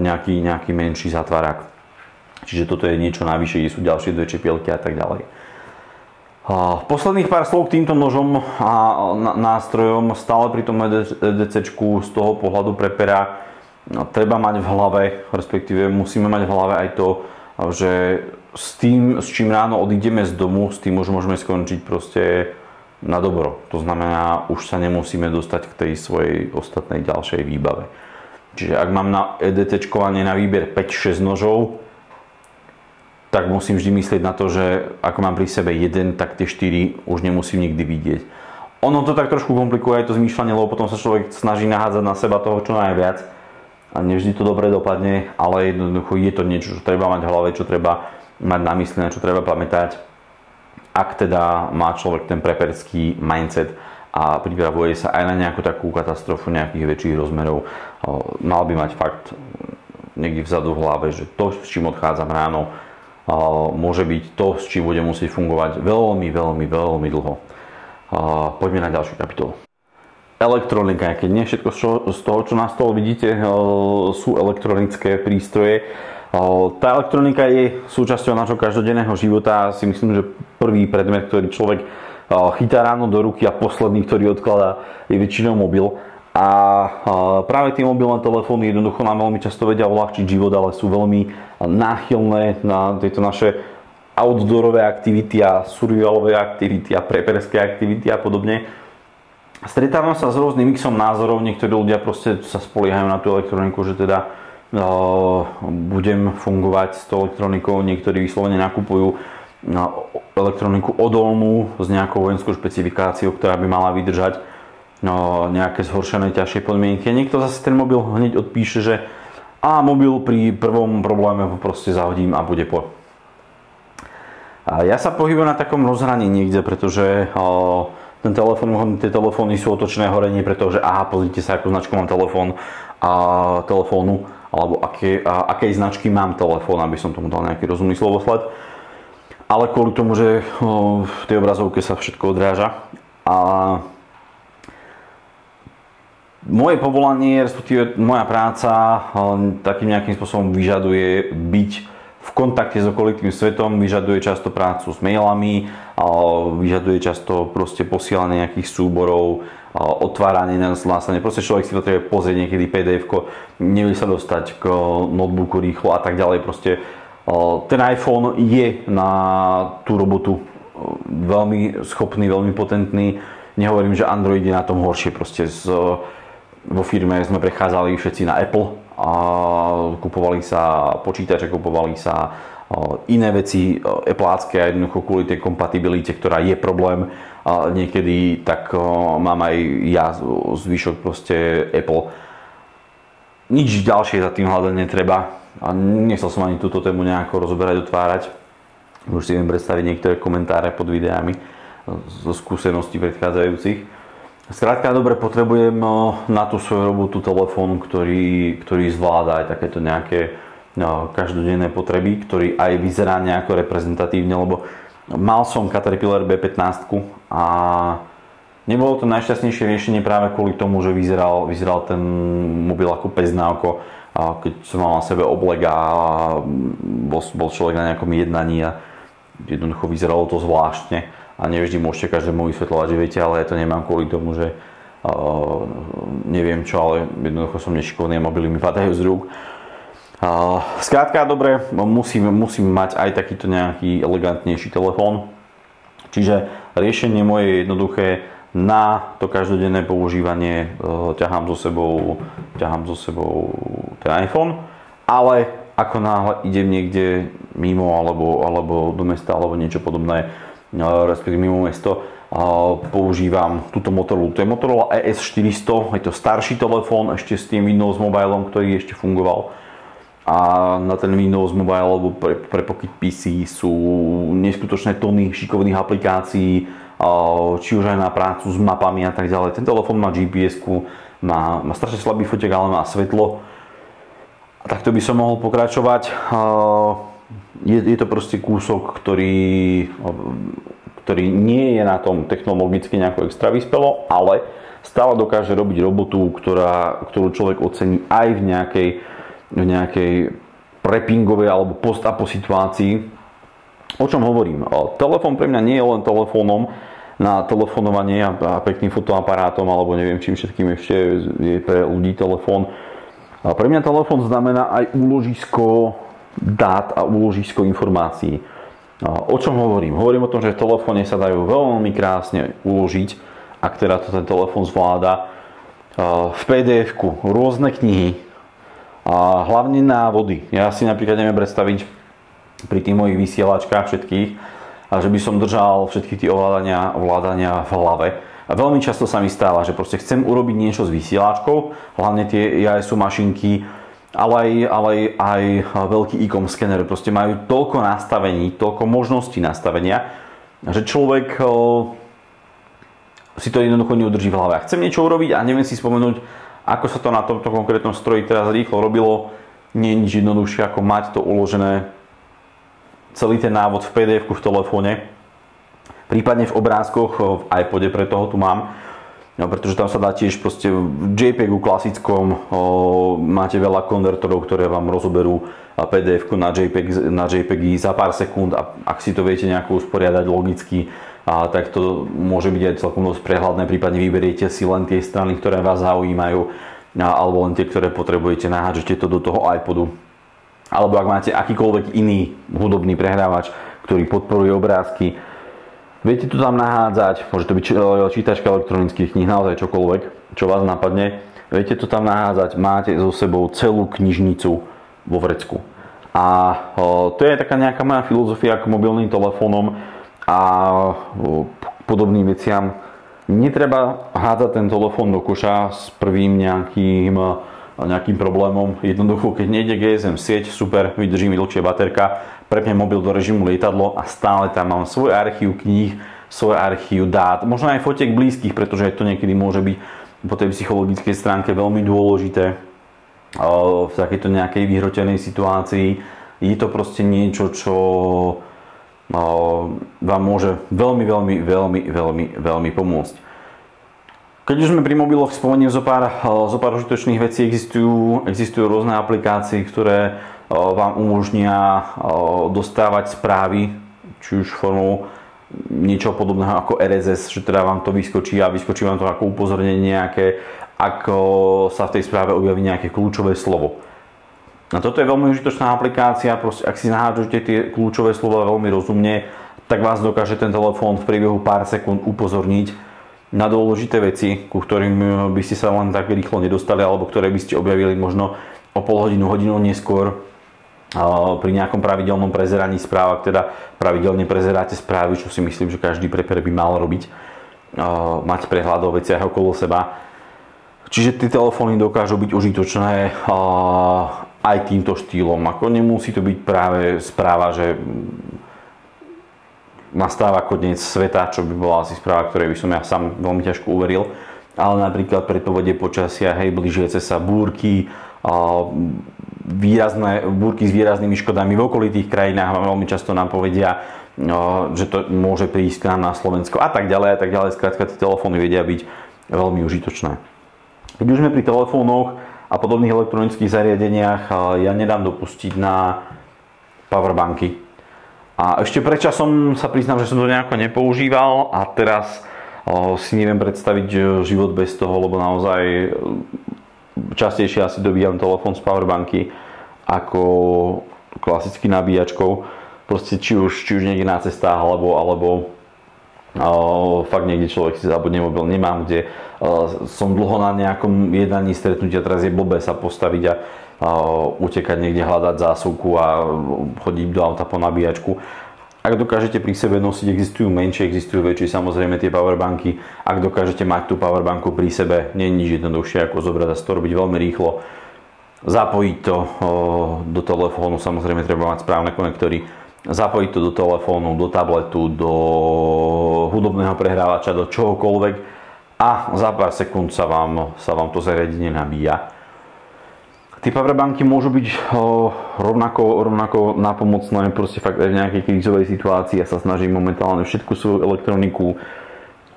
Speaker 1: nejaký menší zatvárák. Čiže toto je niečo navyše, kde sú ďalšie dve čepielky a tak ďalej. Posledných pár slov k týmto nožom a nástrojom. Stále pri tom EDC-čku z toho pohľadu pre pera treba mať v hlave, respektíve musíme mať v hlave aj to, že s čím ráno odídeme z domu, s tým už môžeme skončiť proste na dobro. To znamená, už sa nemusíme dostať k tej svojej ostatnej ďalšej výbave. Čiže ak mám na EDC-čkovanie na výber 5-6 nožov, tak musím vždy myslieť na to, že ako mám pri sebe jeden, tak tie 4 už nemusím nikdy vidieť. Ono to tak trošku komplikuje aj to zmýšľanie, lebo potom sa človek snaží nahádzať na seba toho čo najviac a nevždy to dobre dopadne, ale jednoducho je to niečo, čo treba mať v hlave, čo treba mať na mysli, na čo treba pamätať, ak teda má človek ten preperský mindset a pripravuje sa aj na nejakú takú katastrofu nejakých väčších rozmerov. Mal by mať fakt niekde vzadu v hlave, že to, s čím odchádzam ráno, môže byť to, s čím bude musieť fungovať veľmi, veľmi, veľmi dlho. Poďme na ďalšiu kapitolu. Elektronika, keď nie všetko z toho, čo na stole vidíte, sú elektronické prístroje. Tá elektronika je súčasťou nášho každodenného života. Si myslím, že prvý predmet, ktorý človek chytá ráno do ruky a posledný, ktorý odkladá, je väčšinou mobil. A práve tie mobilné telefóny jednoducho nám veľmi často vedia uľahčiť život, ale sú veľmi náchylné na tieto naše outdoorové aktivity a survivalové aktivity a preperské aktivity a podobne. Stretávam sa s rôznym mixom názorov, niektorí ľudia proste sa spoliehajú na tú elektroniku, že teda budem fungovať s tou elektronikou, niektorí vyslovene nakupujú elektroniku odolnú s nejakou vojenskou špecifikáciou, ktorá by mala vydržať nejaké zhoršené ťažšie podmienky. Niekto zase ten mobil hneď odpíše, že mobil pri prvom probléme ho proste zahodím a bude po. Ja sa pohybujem na takom rozhraní niekde, pretože tie telefóny sú otočné hore, nie preto, že pozrite sa, akú značku mám telefónu, alebo akej značky mám telefón, aby som tomu dal nejaký rozumný slovosled. Ale kvôli tomu, že v tej obrazovke sa všetko odráža. A moje povolanie, respektíve moja práca takým nejakým spôsobom vyžaduje byť v kontakte s okolitým svetom, vyžaduje často prácu s mailami, vyžaduje často proste posielanie nejakých súborov, otváranie následne. Proste človek si potrebuje pozrieť niekedy PDF-ko, nevie sa dostať k notebooku rýchlo a tak ďalej. Proste ten iPhone je na tú robotu veľmi schopný, veľmi potentný. Nehovorím, že Android je na tom horšie. Proste vo firme sme prechádzali všetci na Apple a kupovali sa počítače, kupovali sa iné veci Appleácké a jednoducho kvôli tej kompatibilite, ktorá je problém niekedy, tak mám aj ja zvyšok proste Apple. Nič ďalšie za tým hľadať netreba. A nechcel som ani túto tému nejako rozoberať, otvárať. Už si viem predstaviť niektoré komentáre pod videami zo skúseností predchádzajúcich. Skrátka, dobre, potrebujem na tú svoju robotu telefón, ktorý zvláda aj takéto nejaké každodenné potreby, ktorý aj vyzerá nejako reprezentatívne, lebo mal som Caterpillar B15 a nebolo to najšťastnejšie riešenie práve kvôli tomu, že vyzeral ten mobil ako pes na oko. Keď som mal na sebe oblek a bol človek na nejakom jednaní a jednoducho vyzeralo to zvláštne a nevždy môžete každému vysvetľovať, že viete, ale ja to nemám kvôli tomu, že neviem čo, ale jednoducho som nešikovný a mobily mi padajú z rúk. Skrátka, dobre, musím mať aj takýto nejaký elegantnejší telefón, čiže riešenie moje je jednoduché. Na to každodenné používanie ťahám so sebou ten iPhone, ale ako náhle idem niekde mimo alebo do mesta alebo niečo podobné, respektíve mimo mesto, používam túto Motorola. To je Motorola ES400, je to starší telefón ešte s tým Windows Mobilom, ktorý ešte fungoval. A na ten Windows Mobile alebo pre Pocket PC sú neskutočné tony šikovných aplikácií, či už aj na prácu s mapami a tak ďalej. Ten telefón má GPS-ku, má strašne slabý foťák, ale má svetlo. A takto by som mohol pokračovať. Je to proste kúsok, ktorý nie je na tom technologicky nejako extra vyspelo, ale stále dokáže robiť robotu, ktorú človek ocení aj v nejakej prepingovej alebo post-apo situácii. O čom hovorím? Telefón pre mňa nie je len telefónom na telefonovanie a pekným fotoaparátom alebo neviem čím všetkým ešte je pre ľudí telefón. Pre mňa telefón znamená aj úložisko dát a úložisko informácií. O čom hovorím? Hovorím o tom, že v telefóne sa dajú veľmi krásne uložiť, ak teda to ten telefón zvláda, v PDF-ku rôzne knihy a hlavne návody. Ja si napríklad neviem predstaviť pri tých mojich vysielačkách všetkých, a že by som držal všetky tie ovládania v hlave. A veľmi často sa mi stáva, že proste chcem urobiť niečo s vysielačkou, hlavne tie ISO mašinky ale aj veľký e-com skener. Proste majú toľko nastavení, toľko možností nastavenia, že človek si to jednoducho neudrží v hlave. A chcem niečo urobiť a neviem si spomenúť, ako sa to na tomto konkrétnom stroji teraz rýchlo robilo. Nie je nič jednoduchšie, ako mať to uložené, celý ten návod v PDF-ku v telefóne, prípadne v obrázkoch v iPode, pre toho tu mám. No, pretože tam sa dá tiež proste v JPEGu klasickom, máte veľa konvertorov, ktoré vám rozoberú PDF-ku na JPEGy za pár sekúnd a ak si to viete nejako usporiadať logicky, tak to môže byť aj celkom dosť prehľadné, prípadne vyberiete si len tie strany, ktoré vás zaujímajú alebo len tie, ktoré potrebujete, nahážete to do toho iPodu. Alebo ak máte akýkoľvek iný hudobný prehrávač, ktorý podporuje obrázky, viete to tam nahádzať, môže to byť čítačka elektronických kníh, naozaj čokoľvek, čo vás napadne. Viete to tam nahádzať, máte so sebou celú knižnicu vo vrecku. A to je taká nejaká moja filozofia k mobilným telefónom a podobným veciam. Netreba hádzať ten telefón do koša s prvým nejakým problémom. Jednoducho, keď nejde GSM sieť, super, vydrží mi dlhšie baterka, prepnem mobil do režimu lietadlo a stále tam mám svoj archív kníh, svoj archív dát, možno aj fotiek blízkych, pretože to niekedy môže byť po tej psychologickej stránke veľmi dôležité v takejto nejakej vyhrotenej situácii. Je to proste niečo, čo vám môže veľmi pomôcť. Keď už sme pri mobiloch, spomeniem zo pár užitočných vecí. Existujú rôzne aplikácie, ktoré vám umožnia dostávať správy, či už formou niečo podobného ako RSS, že teda vám to vyskočí a vyskočí vám to ako upozornenie nejaké, ako sa v tej správe objaví nejaké kľúčové slovo. A toto je veľmi užitočná aplikácia, proste ak si nahážete tie kľúčové slova veľmi rozumne, tak vás dokáže ten telefón v priebehu pár sekúnd upozorniť na dôležité veci, ku ktorým by ste sa len tak rýchlo nedostali, alebo ktoré by ste objavili možno o pol hodinu neskôr pri nejakom pravidelnom prezeraní správ, ak teda pravidelne prezeráte správy, čo si myslím, že každý prepper by mal robiť, mať prehľad o veciach okolo seba. Čiže tie telefóny dokážu byť užitočné aj týmto štýlom. Ako nemusí to byť práve správa, že nastáva koniec sveta, čo by bola asi správa, ktorej by som ja sám veľmi ťažko uveril, ale napríklad predpovede počasia, blížiace sa búrky, búrky s výraznými škodami v okolitých krajinách veľmi často nám povedia, že to môže prísť k nám na Slovensko a tak ďalej. Skrátka, tie telefóny vedia byť veľmi užitočné. Keď už sme pri telefónoch a podobných elektronických zariadeniach, ja nedám dopustiť na powerbanky. A ešte predčasom sa priznám, že som to nejako nepoužíval a teraz si neviem predstaviť život bez toho, lebo naozaj častejšie asi dobíjam telefón z powerbanky ako klasicky nabíjačkou. Proste či už niekde na cestách alebo fakt niekde človek si zabudne mobil, nemám kde, som dlho na nejakom jednaní stretnutia, teraz je blbé sa postaviť a utekať niekde hľadať zásuvku a chodiť do auta po nabíjačku. Ak dokážete pri sebe nosiť, existujú menšie, existujú väčšie, samozrejme tie powerbanky. Ak dokážete mať tú powerbanku pri sebe, nie je nič jednoduchšie ako zobrať a to robiť veľmi rýchlo. Zapojiť to do telefónu, samozrejme treba mať správne konektory. Zapojiť to do telefónu, do tabletu, do hudobného prehrávača, do čohokoľvek a za pár sekúnd sa vám to zariadenie nabíja. Tie powerbanky môžu byť rovnako nápomocné, proste fakt aj v nejakej krízovej situácii. Ja sa snažím momentálne všetku svoju elektroniku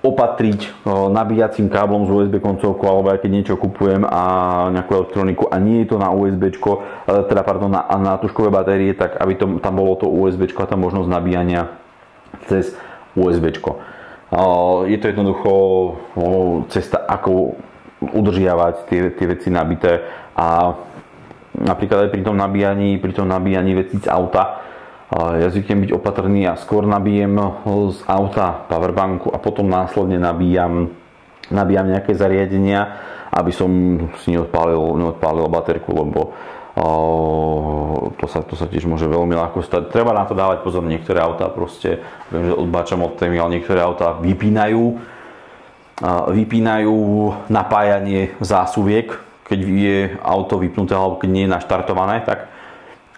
Speaker 1: opatriť nabíjacím káblom z USB koncovkou, alebo aj keď niečo kupujem a nejakú elektroniku a nie je to na USBčko, teda pardon, na tužkové batérie, tak aby tam bolo to USBčko a tá možnosť nabíjania cez USBčko. Je to jednoducho cesta, ako udržiavať tie veci nabité a napríklad aj pri tom nabíjaní vecí z auta. Ja zvyknem byť opatrný a skôr nabijem z auta powerbanku a potom následne nabíjam nejaké zariadenia, aby som si neodpálil baterku, lebo to sa tiež môže veľmi ľahko stať. Treba na to dávať pozor, niektoré autá proste, viem, že odbáčam od témy, ale niektoré autá vypínajú napájanie zásuviek, keď je auto vypnuté alebo keď nie je naštartované, tak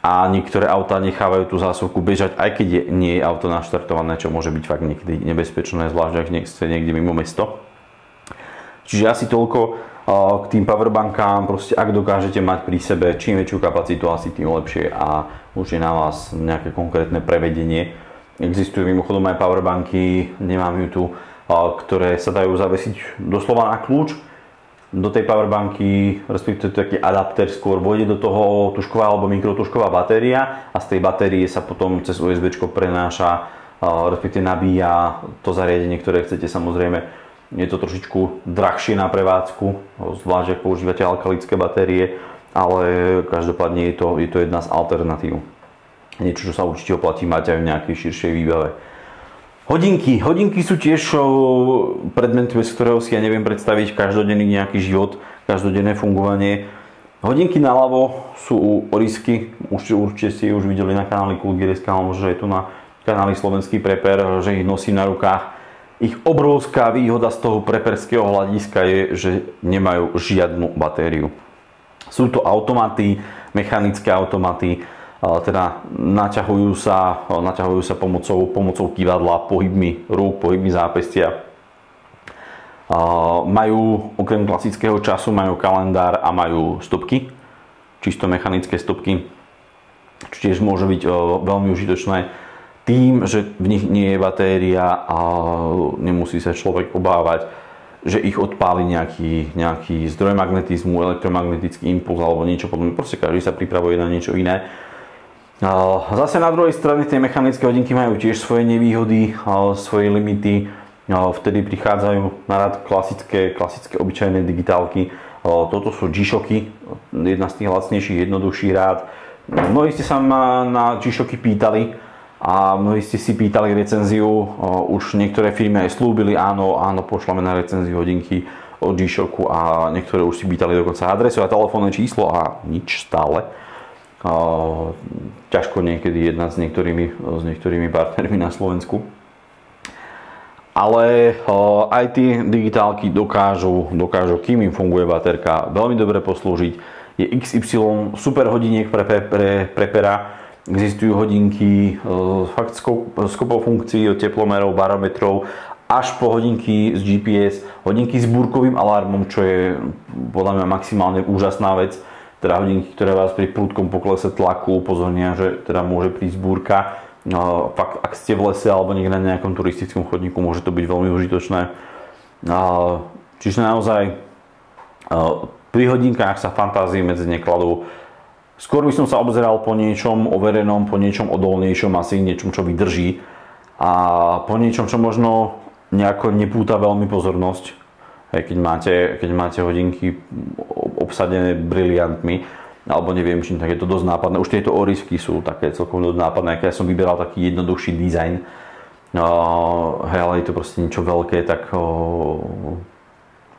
Speaker 1: a niektoré autá nechávajú tú zásuvku bežať, aj keď nie je auto naštartované, čo môže byť fakt niekedy nebezpečné, zvlášť ak ste niekde mimo mesto. Čiže asi toľko k tým powerbankám, proste ak dokážete mať pri sebe čím väčšiu kapacitu, asi tým lepšie a už je na vás nejaké konkrétne prevedenie. Existujú mimochodom aj powerbanky, nemám ju tu, ktoré sa dajú zavesiť doslova na kľúč do tej powerbanky, respektíve taký adapter, skôr vôjde do toho tužková alebo mikrotužková batéria a z tej batérie sa potom cez USB prenáša, respektíve nabíja to zariadenie, ktoré chcete. Samozrejme, je to trošičku drahšie na prevádzku, zvlášť ak používate alkalické batérie, ale každopádne je to jedna z alternatív. Niečo, čo sa určite oplatí mať aj v nejakej širšej výbave. Hodinky sú tiež predmet, bez ktorého si ja neviem predstaviť každodenný nejaký život, každodenné fungovanie. Hodinky naľavo sú Orisky, určite ste ich už videli na kanáli Kulgireska, alebo že je tu na kanáli Slovenský preper, že ich nosím na rukách. Ich obrovská výhoda z toho preperského hľadiska je, že nemajú žiadnu batériu. Sú to automaty, mechanické automaty, teda naťahujú sa pomocou kývadla, pohybmi rúk, pohybmi zápestia. Majú okrem klasického času majú kalendár a majú stopky, čisto mechanické stopky, čo tiež môže byť veľmi užitočné tým, že v nich nie je batéria a nemusí sa človek obávať, že ich odpáli nejaký zdroj magnetizmu, elektromagnetický impuls alebo niečo podobné. Proste každý sa pripravuje na niečo iné. Zase na druhej strane tie mechanické hodinky majú tiež svoje nevýhody, svoje limity. Vtedy prichádzajú na rad klasické obyčajné digitálky. Toto sú G-Shocky, jedna z tých lacnejších, jednoduchších rád. Mnohí ste sa ma na G-Shocky pýtali a mnohí ste si pýtali recenziu. Už niektoré firmy aj slúbili, áno, pošlame na recenziu hodinky od G-Shocku a niektoré už si pýtali dokonca adresu a telefónne číslo a nič stále. Ťažko niekedy jednať s niektorými partnermi na Slovensku. Ale aj tie digitálky dokážu, kým im funguje baterka, veľmi dobre poslúžiť. Je XY super hodiniek pre pera. Existujú hodinky fakt s kopou funkcií od teplomerov, barometrov až po hodinky s GPS, hodinky s búrkovým alarmom, čo je podľa mňa maximálne úžasná vec. Teda hodinky, ktoré vás pri prudkom poklese tlaku upozornia, že teda môže prísť búrka. Fakt, ak ste v lese alebo niekde na nejakom turistickom chodníku, môže to byť veľmi užitočné. Čiže naozaj pri hodinkách sa fantázii medzi nekladú. Skôr by som sa obzeral po niečom overenom, po niečom odolnejšom, asi niečom, čo vydrží a po niečom, čo možno nejako nepúta veľmi pozornosť. Keď máte hodinky obsadené briliantmi, alebo neviem, či tak je to dosť nápadné. Už tieto Orisky sú také celkom dosť nápadné, keď ja som vyberal taký jednoduchší dizajn. Ale je to proste niečo veľké, tak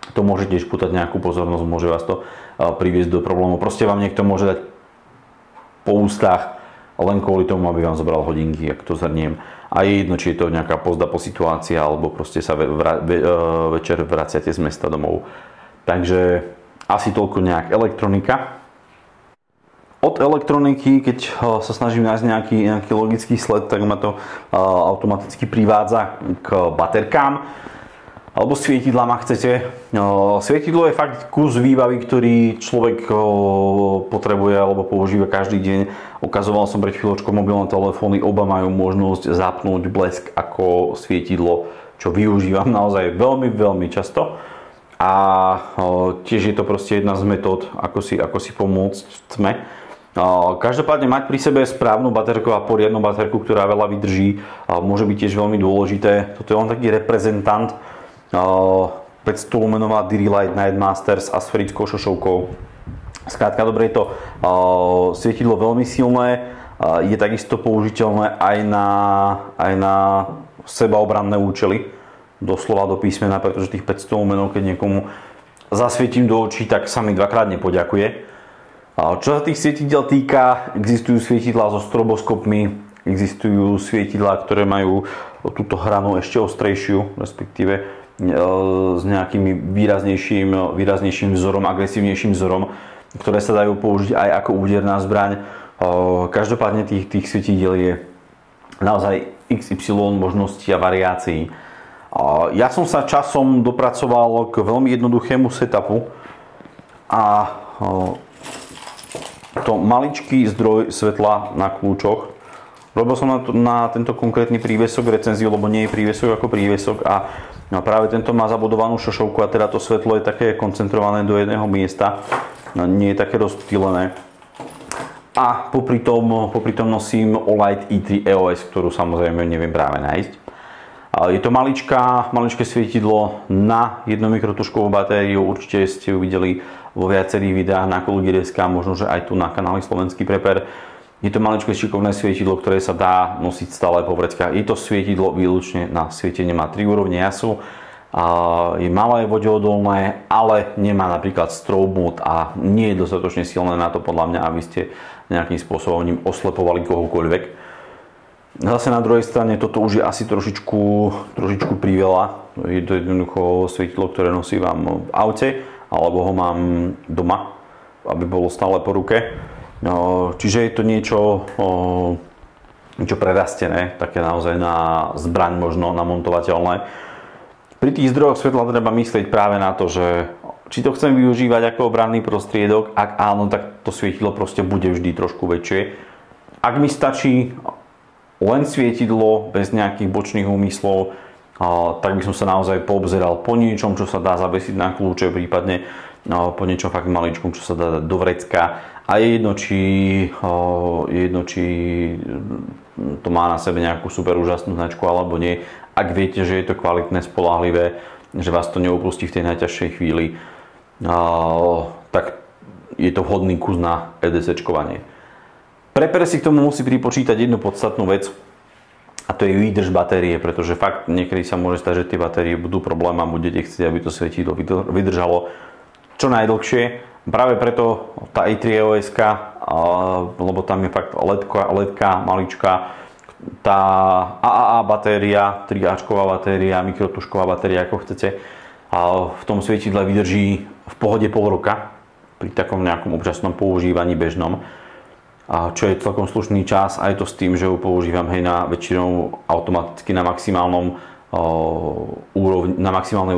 Speaker 1: to môže tiež pútať nejakú pozornosť, môže vás to priviesť do problémov. Proste vám niekto môže dať po ústach len kvôli tomu, aby vám zobral hodinky, ak to zhrniem. A je jedno, či je to nejaká pozdapo situácia, alebo proste sa večer vraciate z mesta domov. Takže asi toľko nejak elektronika. Od elektroniky, keď sa snažím nájsť nejaký logický sled, tak ma to automaticky privádza k baterkám alebo svietidlám, ak chcete. Svietidlo je fakt kus výbavy, ktorý človek potrebuje alebo používa každý deň. Ukazoval som pred chvíľočkou mobilné telefóny, oba majú možnosť zapnúť blesk ako svietidlo, čo využívam naozaj veľmi, veľmi často. A tiež je to proste jedna z metód, ako si pomôcť v tme. Každopádne mať pri sebe správnu baterku a poriadnu baterku, ktorá veľa vydrží, môže byť tiež veľmi dôležité. Toto je len taký reprezentant 500-lumenová Diri-Lite Nightmasters a s frickou šošovkou. Skrátka, dobre, je to svietidlo veľmi silné, je takisto použiteľné aj na sebaobranné účely, doslova do písmena, pretože tých 500 lumenov, keď niekomu zasvietím do očí, tak sa mi dvakrát nepoďakuje. Čo sa tých svietidel týka, existujú svietidlá so stroboskopmi, existujú svietidlá, ktoré majú túto hranu ešte ostrejšiu, respektíve s nejakým výraznejším vzorom, agresívnejším vzorom, ktoré sa dajú použiť aj ako úderná zbraň. Každopádne tých svietidiel je naozaj XY možností a variácií. Ja som sa časom dopracoval k veľmi jednoduchému setupu a to maličký zdroj svetla na kľúčoch. Robil som na tento konkrétny prívesok recenziu, lebo nie je prívesok ako prívesok a práve tento má zabudovanú šošovku a teda to svetlo je také koncentrované do jedného miesta, nie je také rozptýlené. A popri tom nosím Olight E3 EOS, ktorú samozrejme neviem práve nájsť. Je to maličké svietidlo na jednu mikrotužkovú batériu, určite ste ju videli vo viacerých videách na Kolugi.sk, možno že aj tu na kanáli Slovenský Prepper. Je to maličké šikovné svietidlo, ktoré sa dá nosiť stále po vreckách. Je to svietidlo výlučne na svietenie, má 3 úrovne jasu, je malé, vodeodolné, ale nemá napríklad strobe mode a nie je dostatočne silné na to podľa mňa, aby ste nejakým spôsobom ním oslepovali kohokoľvek. Zase na druhej strane toto už je asi trošičku priveľa. Je to jednoducho svietidlo, ktoré nosím v aute, alebo ho mám doma, aby bolo stále po ruke. Čiže je to niečo prerastené, také naozaj na zbraň možno namontovateľné. Pri tých zdrojoch svetla treba myslieť práve na to, že či to chcem využívať ako obranný prostriedok, ak áno, tak to svietidlo proste bude vždy trošku väčšie. Ak mi stačí len svietidlo, bez nejakých bočných úmyslov, tak by som sa naozaj poobzeral po niečom, čo sa dá zavesiť na kľúče, prípadne po niečom fakt maličkom, čo sa dá dať do vrecka. A je jedno, či to má na sebe nejakú super úžasnú značku alebo nie. Ak viete, že je to kvalitné, spoľahlivé, že vás to neopustí v tej najťažšej chvíli, tak je to vhodný kus na EDC-čkovanie. Prepper si k tomu musí pripočítať jednu podstatnú vec a to je výdrž batérie, pretože fakt niekedy sa môže stať, že tie batérie budú problém a budete chcieť, aby to svietidlo vydržalo čo najdlhšie. Práve preto tá i3 EOS, lebo tam je fakt ledka maličká, tá AAA batéria, 3Ačková batéria, mikrotužková batéria, ako chcete, v tom svietidle vydrží v pohode pol roka pri takom nejakom občasnom používaní bežnom. Čo je celkom slušný čas, aj to s tým, že ju používam väčšinou automaticky na maximálnej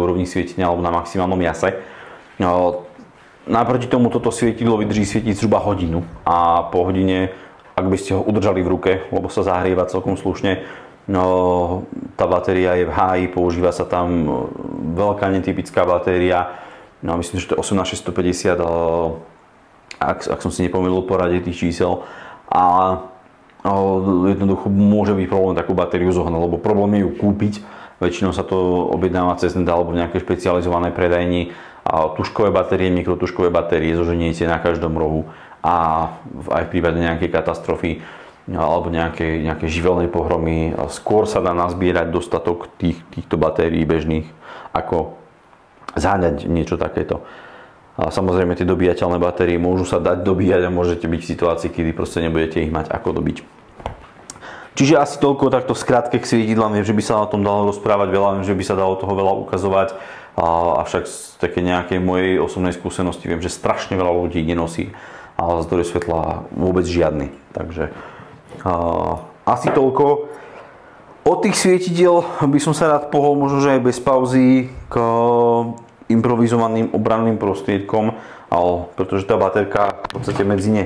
Speaker 1: úrovni svietenia alebo na maximálnom jase. Naproti tomu toto svietidlo vydrží svietiť zhruba hodinu a po hodine, ak by ste ho udržali v ruke, lebo sa zahrieva celkom slušne, tá batéria je v háji, používa sa tam veľká netypická batéria, myslím, že to je 18650, ak som si nepomýlil poradie tých čísel, a jednoducho môže byť problém takú batériu zohnať, lebo problém je ju kúpiť. Väčšinou sa to objednáva cez net alebo v nejakej špecializovanej predajni. Tužkové batérie, mikrotužkové batérie zoženiete na každom rohu a aj v prípade nejakej katastrofy alebo nejakej živelnej pohromy skôr sa dá nazbierať dostatok týchto batérií bežných, ako zháňať niečo takéto. A samozrejme tie dobíjateľné batérie môžu sa dať dobíjať a môžete byť v situácii, kedy proste nebudete ich mať ako dobiť. Čiže asi toľko takto v skratke k svietidlám. Viem, že by sa o tom dalo rozprávať veľa, viem, že by sa dalo toho veľa ukazovať. Avšak z také nejakej mojej osobnej skúsenosti viem, že strašne veľa ľudí nenosí zdroj svetla vôbec žiadny. Takže asi toľko. Od tých svietidiel by som sa rád pohol možno, že aj bez pauzy k improvizovaným obranným prostriedkom, pretože tá baterka v podstate medzi ne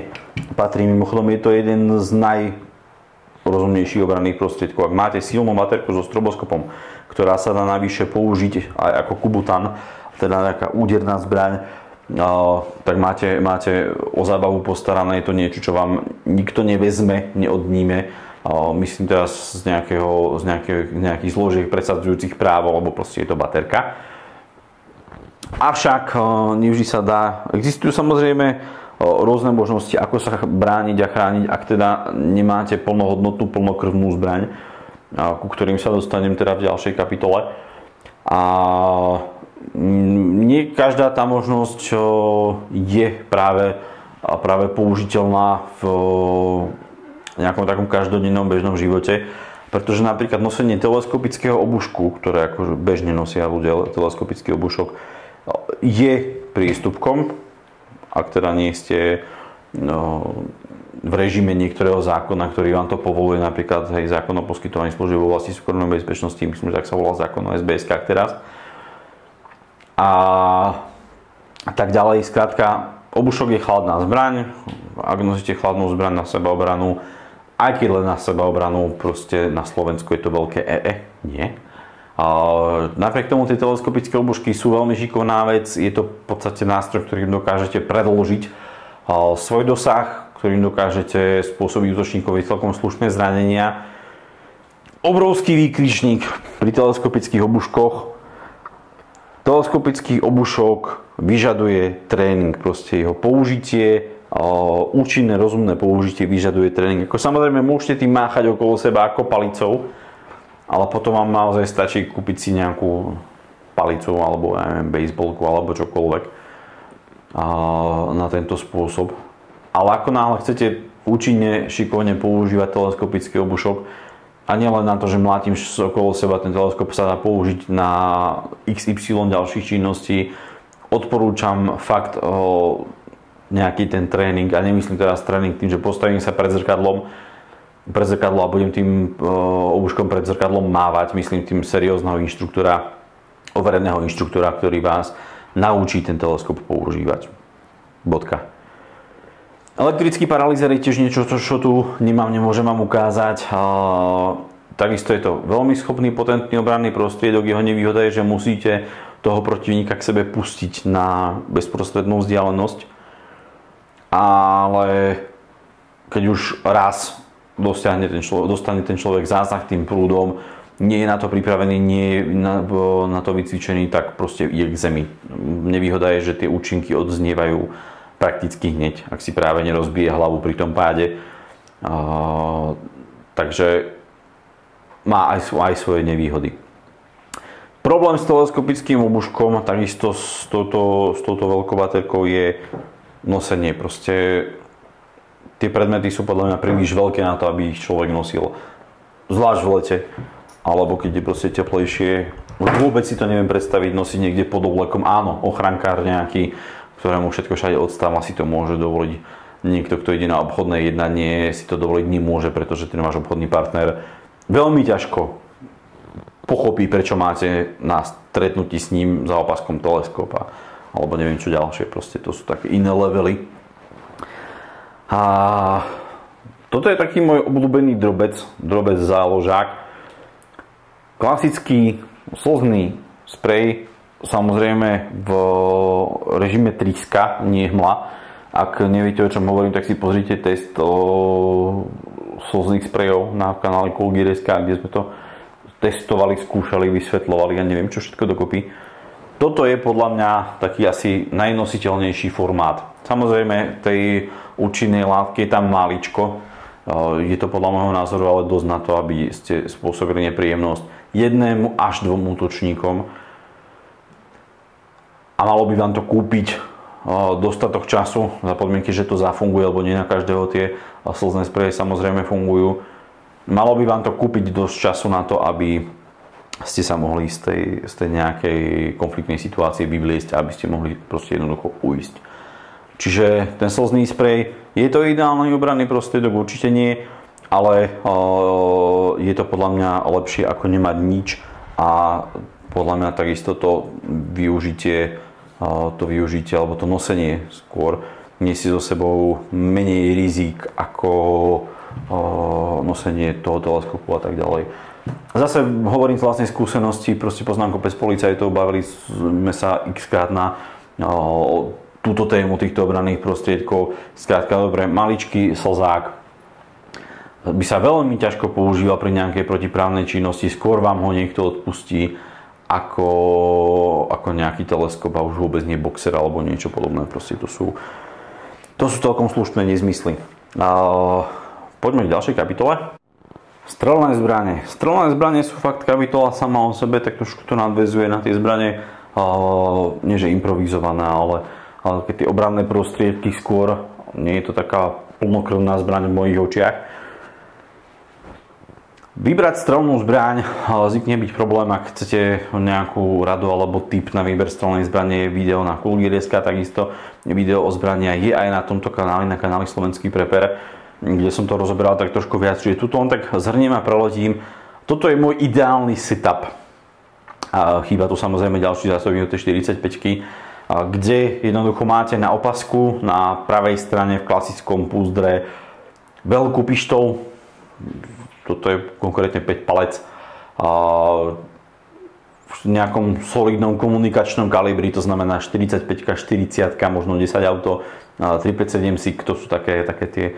Speaker 1: patrí. Mimochodom je to jeden z najrozumnejších obranných prostriedkov. Ak máte silnú baterku so stroboskopom, ktorá sa dá navyše použiť aj ako kubutan, teda nejaká úderná zbraň, tak máte o zábavu postarané. Je to niečo, čo vám nikto nevezme, neodníme. Myslím teraz z nejakých zložiek presadzujúcich právo, lebo proste je to baterka. Avšak nevždy sa dá. Existujú samozrejme rôzne možnosti, ako sa brániť a chrániť, ak teda nemáte plnohodnotnú, plnokrvnú zbraň, ku ktorým sa dostanem teda v ďalšej kapitole. A nie každá tá možnosť je práve použiteľná v nejakom takom každodennom bežnom živote. Pretože napríklad nosenie teleskopického obušku, ktoré akože bežne nosia ľudia teleskopický obušok, je prístupkom, ak teda nie ste v režime niektorého zákona, ktorý vám to povoluje, napríklad zákon o poskytovaní služieb v oblasti súkromnej bezpečnosti, myslím, že tak sa volá zákon o SBS-kách teraz. A tak ďalej, skrátka, obušok je chladná zbraň, ak nosíte chladnú zbraň na sebaobranu, aj keď len na sebaobranu, proste na Slovensku je to veľké nie. Napriek tomu tie teleskopické obušky sú veľmi šikovná vec, je to v podstate nástroj, ktorým dokážete predĺžiť svoj dosah, ktorým dokážete spôsobiť útočníkovi celkom slušné zranenia. Obrovský výkričník pri teleskopických obuškoch. Teleskopický obušok vyžaduje tréning, proste jeho použitie, účinné, rozumné použitie vyžaduje tréning. Ako samozrejme môžete tým máchať okolo seba ako palicou, ale potom vám naozaj stačí kúpiť si nejakú palicu alebo baseballku alebo čokoľvek na tento spôsob. Ale ako náhle chcete účinne, šikovne používať teleskopický obušok a nielen na to, že mlátim okolo seba, ten teleskop sa dá použiť na XY ďalších činností, odporúčam fakt nejaký ten tréning, a nemyslím teraz tréning tým, že postavím sa pred zrkadlo a budem tým obuškom pred zrkadlom mávať, myslím tým seriózneho inštruktora, overeného inštruktora, ktorý vás naučí ten teleskop používať. Bodka. Elektrický paralizér je tiež niečo, čo tu nemôžem vám ukázať. Takisto je to veľmi schopný, potentný obranný prostriedok. Jeho nevýhoda je, že musíte toho protivníka k sebe pustiť na bezprostrednú vzdialenosť. Ale keď už raz dostane ten človek zásah tým prúdom, nie je na to pripravený, nie je na to vycvičený, tak proste je k zemi. Nevýhoda je, že tie účinky odznievajú prakticky hneď, ak si práve nerozbije hlavu pri tom páde. Takže má aj svoje nevýhody. Problém s teleskopickým obuškom, takisto s touto veľkou baterkou, je nosenie. Proste tie predmety sú podľa mňa príliš veľké na to, aby ich človek nosil. Zvlášť v lete, alebo keď je proste teplejšie. Vôbec si to neviem predstaviť nosiť niekde pod oblekom. Áno, ochrankár nejaký, ktorému všetko všade odstáva, si to môže dovoliť. Niekto, kto ide na obchodné jednanie, si to dovoliť nemôže, pretože ten váš obchodný partner veľmi ťažko pochopí, prečo máte na stretnutí s ním za opaskom teleskopa. Alebo neviem čo ďalšie, proste to sú také iné levely. A toto je taký môj obľúbený drobec záložák. Klasický slzný sprej, samozrejme v režime tríska, nie hmla. Ak neviete, o čom hovorím, tak si pozrite test slzných sprejov na kanále Coolgear.sk, kde sme to testovali, skúšali, vysvetľovali a neviem čo všetko dokopy. Toto je podľa mňa taký asi najnositeľnejší formát. Samozrejme, tej účinnej látky je tam maličko. Je to podľa môjho názoru ale dosť na to, aby ste spôsobili nepríjemnosť 1 až 2 útočníkom. A malo by vám to kúpiť dostatok času, za podmienky, že to zafunguje, lebo nie na každého tie slzné spreje samozrejme fungujú. Malo by vám to kúpiť dosť času na to, aby ste sa mohli z tej nejakej konfliktnej situácie vyvliesť, aby ste mohli proste jednoducho uísť. Čiže ten slzný sprej, je to ideálny obranný prostriedok? Určite nie, ale je to podľa mňa lepšie ako nemať nič a podľa mňa takisto to využitie alebo to nosenie skôr nesie so sebou menej rizik ako nosenie toho teleskopu a tak ďalej. Zase hovorím z vlastnej skúsenosti, proste poznám kopec policajtov, bavili sme sa x-krát na túto tému týchto obranných prostriedkov. Skrátka, dobre, maličký slzák by sa veľmi ťažko používal pri nejakej protiprávnej činnosti, skôr vám ho niekto odpustí ako nejaký teleskop a už vôbec nie boxer alebo niečo podobné. Proste to sú celkom slušné nezmysly. Poďme k ďalšej kapitole. Strelné zbrane. Strelné zbrane sú fakt kapitola sama o sebe, tak trošku to nadväzuje na tie zbrane, nie že improvizované, ale keď tie obranné prostriedky skôr, nie je to taká plnokrvná zbraň v mojich očiach. Vybrať strelnú zbraň zvykne byť problém, ak chcete nejakú radu alebo tip na výber strelnej zbrane. Video na Kulgir.sk, takisto video o zbraniach je aj na tomto kanáli, na kanáli Slovenský Prepper, kde som to rozoberal tak trošku viac, čiže tuto len tak zhrniem a preletím. Toto je môj ideálny setup. Chýba tu samozrejme ďalší zásobník do tej 45-ky, kde jednoducho máte na opasku na pravej strane v klasickom púzdre veľkú pištol. Toto je konkrétne 5 palec v nejakom solidnom komunikačnom kalibri, to znamená 45, 40, možno 10 auto, 357 SIG, to sú také tie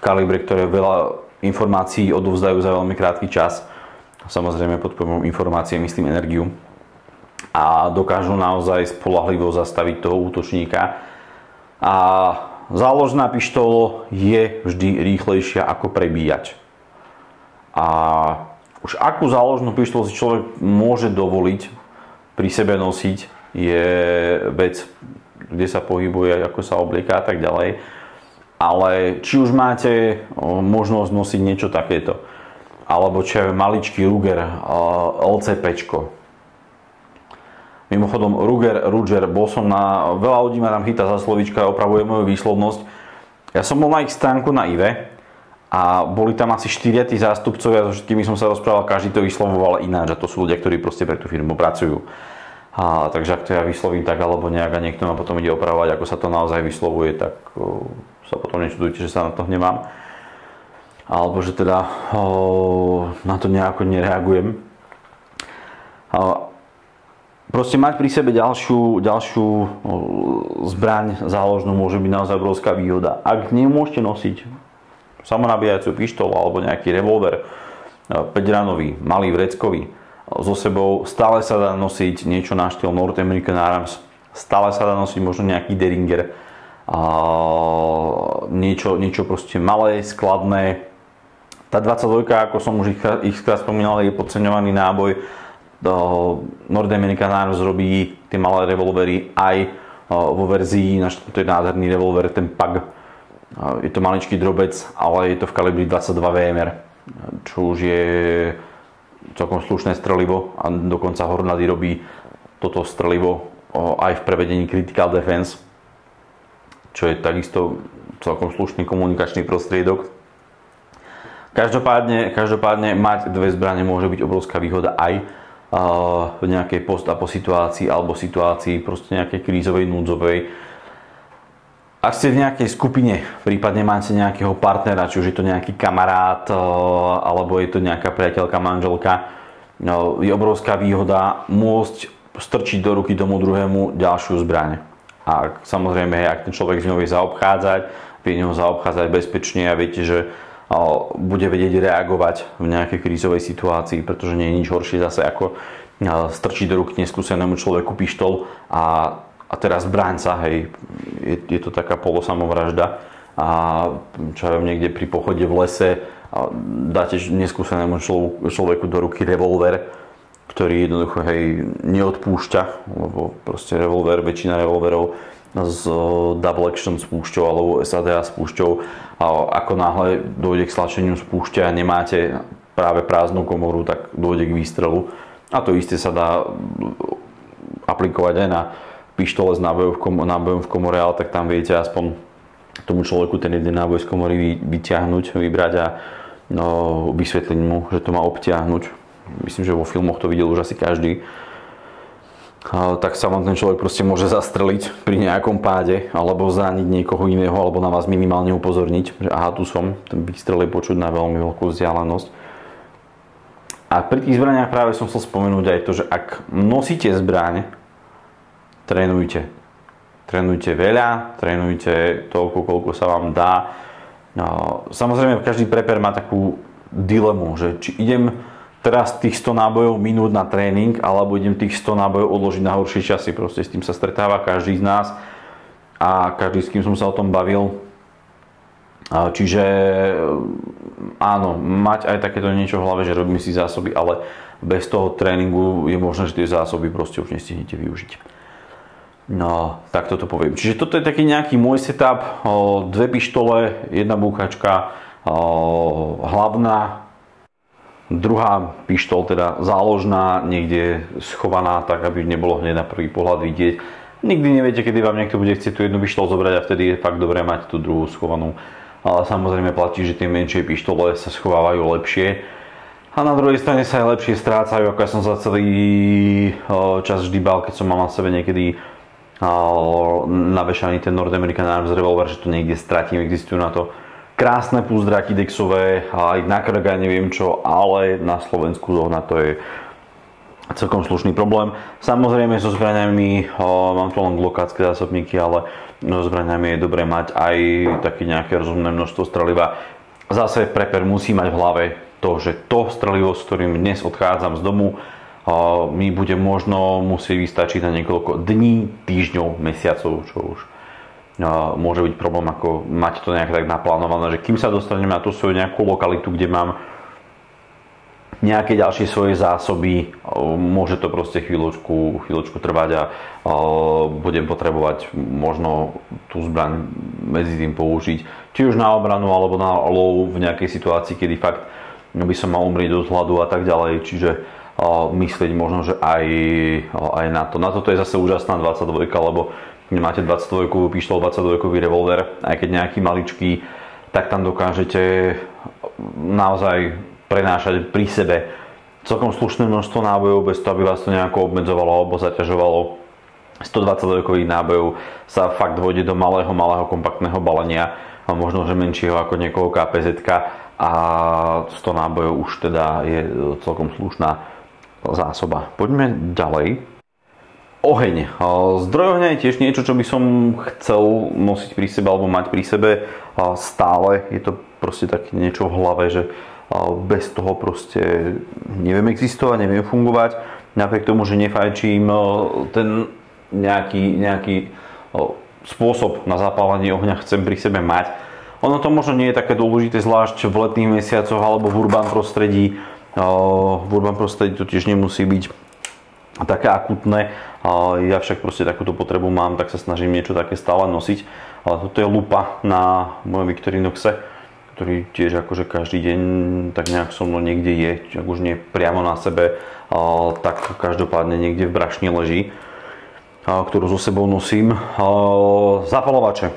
Speaker 1: kalibre, ktoré veľa informácií odovzdajú za veľmi krátky čas. Samozrejme pod pojmom informácie myslím energiu a dokážu naozaj spoľahlivo zastaviť toho útočníka. A záložná pištol je vždy rýchlejšia ako prebíjač. A už akú záložnú pištol si človek môže dovoliť pri sebe nosiť, je vec, kde sa pohybuje, ako sa oblieká a tak ďalej. Ale či už máte možnosť nosiť niečo takéto, alebo čo je maličký Ruger LCPčko. Mimochodom Ruger, bol som na, veľa ľudí ma tam chytá za slovíčka a opravuje moju výslovnosť. Ja som bol na ich stánku na IVE a boli tam asi 4 tí zástupcovia, so všetkými som sa rozprával, každý to vyslovoval ináč a to sú ľudia, ktorí proste pre tú firmu pracujú. Takže ak to ja vyslovím tak alebo nejak a niekto ma potom ide opravovať, ako sa to naozaj vyslovuje, tak sa potom nečudujte, že sa na to hnevám. Alebo že teda na to nejako nereagujem. Proste mať pri sebe ďalšiu zbraň záložnú môže byť naozaj obrovská výhoda. Ak nemôžete nosiť samonabíjajúcu pištolu alebo nejaký revolver 5-ranový, malý vreckový so sebou, stále sa dá nosiť niečo na štýl North American Arms, stále sa dá nosiť možno nejaký Derringer, niečo proste malé, skladné. Tá 22, ako som už xkrát spomínal, je podceňovaný náboj. North American Arms robí tie malé revolvery aj vo verzii, to je nádherný revolver, ten PAG. Je to maličký drobec, ale je to v kalibri 22 VMR, čo už je celkom slušné strelivo a dokonca Hornady robí toto strelivo aj v prevedení Critical Defense, čo je takisto celkom slušný komunikačný prostriedok. Každopádne mať dve zbrane môže byť obrovská výhoda aj v nejakej post-apo situácii alebo situácii proste nejakej krízovej, núdzovej. Ak ste v nejakej skupine, prípadne máte nejakého partnera, či už je to nejaký kamarát alebo je to nejaká priateľka, manželka, je obrovská výhoda môcť strčiť do ruky tomu druhému ďalšiu zbraň. A samozrejme, ak ten človek z ňou vie zaobchádzať, vie ňou zaobchádzať bezpečne a viete, že bude vedieť reagovať v nejakej krízovej situácii, pretože nie je nič horšie zase ako strčiť do ruky neskúsenému človeku pištol a teraz bráň sa, hej, je to taká polosamovražda a čo ja viem, niekde pri pochode v lese dáte neskúsenému človeku do ruky revolver, ktorý jednoducho, hej, neodpúšťa, lebo proste revolver, väčšina revolverov s double action spúšťou alebo SADA spúšťou, a ako náhle dôjde k stlačeniu spúšťa a nemáte práve prázdnu komoru, tak dôjde k výstrelu. A to isté sa dá aplikovať aj na pištole s nábojom v komore, ale tak tam viete aspoň tomu človeku ten jeden náboj z komory vyťahnuť, vybrať a vysvetliť mu, že to má obtiahnuť. Myslím, že vo filmoch to videl už asi každý. Tak sa vám ten človek proste môže zastreliť pri nejakom páde alebo zraniť niekoho iného alebo na vás minimálne upozorniť, že aha, tu som, ten výstrel je počuť na veľmi veľkú vzdialenosť. A pri tých zbraniach práve som chcel spomenúť aj to, že ak nosíte zbraň, trénujte. Trénujte veľa, trénujte toľko, koľko sa vám dá. Samozrejme, každý prepper má takú dilemu, že či idem teraz tých 100 nábojov minúť na tréning, alebo idem tých 100 nábojov odložiť na horšie časy. Proste s tým sa stretáva každý z nás a každý, s kým som sa o tom bavil. Čiže áno, mať aj takéto niečo v hlave, že robím si zásoby, ale bez toho tréningu je možné, že tie zásoby proste už nestihnete využiť. No, tak toto poviem. Čiže toto je taký nejaký môj setup. Dve pištole, jedna búchačka, hlavná, Druhá pištol teda záložná, niekde schovaná, tak aby nebolo hneď na prvý pohľad vidieť. Nikdy neviete, kedy vám niekto bude chcieť tú jednu pištol zobrať a vtedy je fakt dobré mať tú druhú schovanú. Ale samozrejme platí, že tie menšie pištole sa schovávajú lepšie. A na druhej strane sa aj lepšie strácajú, ako ja som za celý čas vždy bál, keď som mal na sebe niekedy navešaný ten North American Arms Revolver, že to niekde stratím. Existujú na to krásne púzdráky dexové, aj na krk a neviem čo, ale na Slovensku zohnať to je celkom slušný problém. Samozrejme so zbraňami, mám tu len glokátske zásobníky, ale so zbraňami je dobré mať aj také nejaké rozumné množstvo streliva. Zase preper musí mať v hlave to, že to strelivo, s ktorým dnes odchádzam z domu, mi bude možno musieť vystačiť na niekoľko dní, týždňov, mesiacov, čo už môže byť problém ako mať to nejak tak naplánované, že kým sa dostanem na tú svoju nejakú lokalitu, kde mám nejaké ďalšie svoje zásoby, môže to proste chvíľočku trvať a budem potrebovať možno tú zbraň medzi tým použiť, či už na obranu alebo na lov v nejakej situácii, kedy fakt by som mal umrieť od hladu a tak ďalej, čiže myslieť možno, že aj na to. Na toto je zase úžasná 22, lebo keď máte 22 pištol, 22 revolver, aj keď nejaký maličký, tak tam dokážete naozaj prenášať pri sebe celkom slušné množstvo nábojov, bez toho, aby vás to nejako obmedzovalo alebo zaťažovalo. 122 nábojov sa fakt vhodí do malého kompaktného balenia, možno že menšieho ako niekoho KPZ a 100 nábojov už teda je celkom slušná zásoba. Poďme ďalej. Oheň. Zdroj ohňa je tiež niečo, čo by som chcel nosiť pri sebe alebo mať pri sebe stále. Je to proste také niečo v hlave, že bez toho proste neviem existovať, neviem fungovať. Napriek tomu, že nefajčím, ten nejaký spôsob na zapálenie ohňa chcem pri sebe mať. Ono to možno nie je také dôležité, zvlášť v letných mesiacoch alebo v urban prostredí. V urban prostredí to tiež nemusí byť také akutné, ja však proste takúto potrebu mám, tak sa snažím niečo také stále nosiť. Ale toto je lupa na mojom Victorinoxe, ktorý tiež akože každý deň tak nejak so mnou niekde je, ak už nie priamo na sebe, tak každopádne niekde v brašni leží, ktorú so sebou nosím. Zapalovače.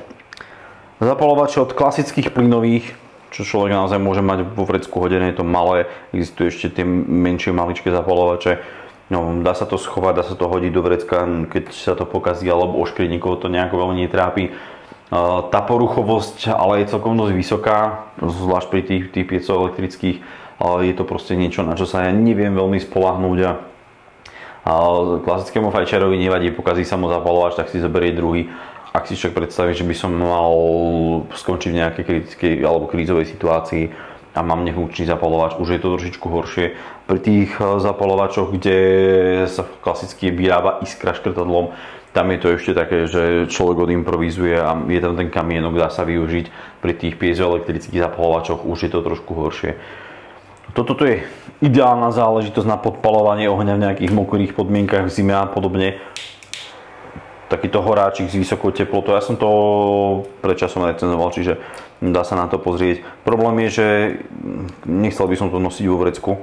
Speaker 1: Zapalovače od klasických plynových, čo človek naozaj môže mať vo vrecku hodené, je to malé, existujú ešte tie menšie maličké zapalovače. No, dá sa to schovať, dá sa to hodiť do vrecka, keď sa to pokazí alebo oškrie, nikoho to nejako veľmi netrápi. Tá poruchovosť ale je celkom dosť vysoká, zvlášť pri tých piecoch elektrických. Je to proste niečo, na čo sa ja neviem veľmi spoľahnúť a klasickému fajčiarovi nevadí, pokazí sa mu zapalovač, tak si zoberie druhý. Ak si však predstavíš, že by som mal skončiť v nejakej kritickej alebo krízovej situácii a mám nefunkčný zapalovač, už je to trošičku horšie. Pri tých zapalovačoch, kde sa klasicky vyrába iskra škrtadlom, tam je to ešte také, že človek odimprovizuje a je tam ten kamienok, dá sa využiť. Pri tých piezoelektrických zapalovačoch už je to trošku horšie. Toto je ideálna záležitosť na podpalovanie ohňa v nejakých mokrých podmienkach v zime a podobne. Takýto horáčik s vysokou teplotou. Ja som to pred časom recenzoval, čiže dá sa na to pozrieť. Problém je, že nechcel by som to nosiť vo vrecku.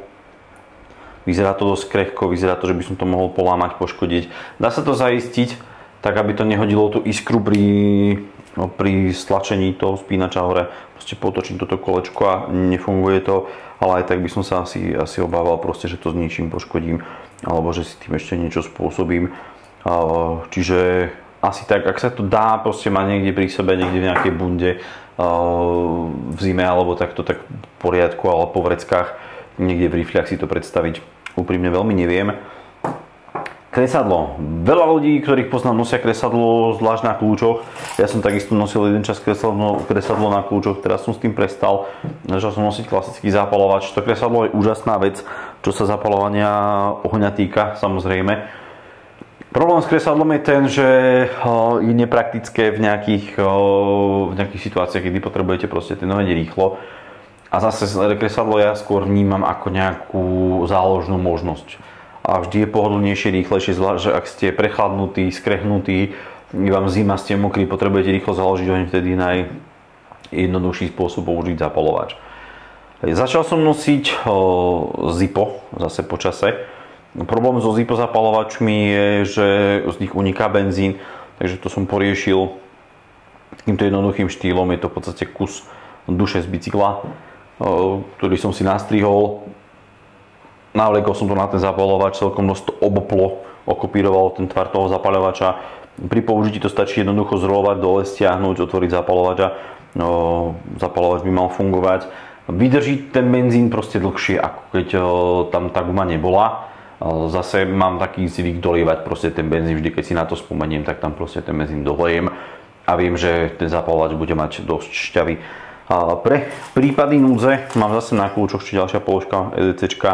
Speaker 1: Vyzerá to dosť krehko, vyzerá to, že by som to mohol polámať, poškodiť. Dá sa to zaistiť, tak aby to nehodilo tú iskru pri stlačení toho spínača hore. Proste potočím toto kolečko a nefunguje to, ale aj tak by som sa asi obával proste, že to zničím, poškodím, alebo že si tým ešte niečo spôsobím. Čiže asi tak, ak sa to dá proste mať niekde pri sebe, niekde v nejakej bunde v zime alebo takto tak v poriadku, ale po vreckách niekde v rifliach si to predstaviť úprimne veľmi neviem. Kresadlo. Veľa ľudí, ktorých poznám, nosia kresadlo zvlášť na kľúčoch. Ja som takisto nosil jeden čas kresadlo na kľúčoch, teraz som s tým prestal. Začal som nosiť klasický zapalovač. To kresadlo je úžasná vec, čo sa zapalovania ohňa týka, samozrejme. Problém s kresadlom je ten, že je nepraktické v nejakých situáciách, kedy potrebujete proste ten oheň rýchlo. A zase kresadlo ja skôr vnímam ako nejakú záložnú možnosť. A vždy je pohodlnejšie, rýchlejšie, zvlášť, že ak ste prechladnutí, skrehnutí, je vám zima, ste mokrí, potrebujete rýchlo založiť oheň, vtedy najjednoduchší spôsob použiť zapalovač. Začal som nosiť Zippo zase po čase. Problém so Zippo zapalovačmi je, že z nich uniká benzín, takže to som poriešil takýmto jednoduchým štýlom. Je to v podstate kus duše z bicykla, ktorý som si nastrihol. Navliekol som to na ten zapalovač, celkom dosť to oboplo, okopíroval ten tvar toho zapaľovača. Pri použití to stačí jednoducho zrolovať, dole stiahnuť, otvoriť zapalovač a zapalovač by mal fungovať. Vydrží ten benzín proste dlhšie, ako keď tam tá guma nebola. Zase mám taký zvyk dolievať proste ten benzín, vždy keď si na to spomeniem, tak tam proste ten benzín dolejem a viem, že ten zapalovač bude mať dosť šťavy. Pre prípady núdze mám zase na kľúčoch ešte ďalšia položka EDCčka,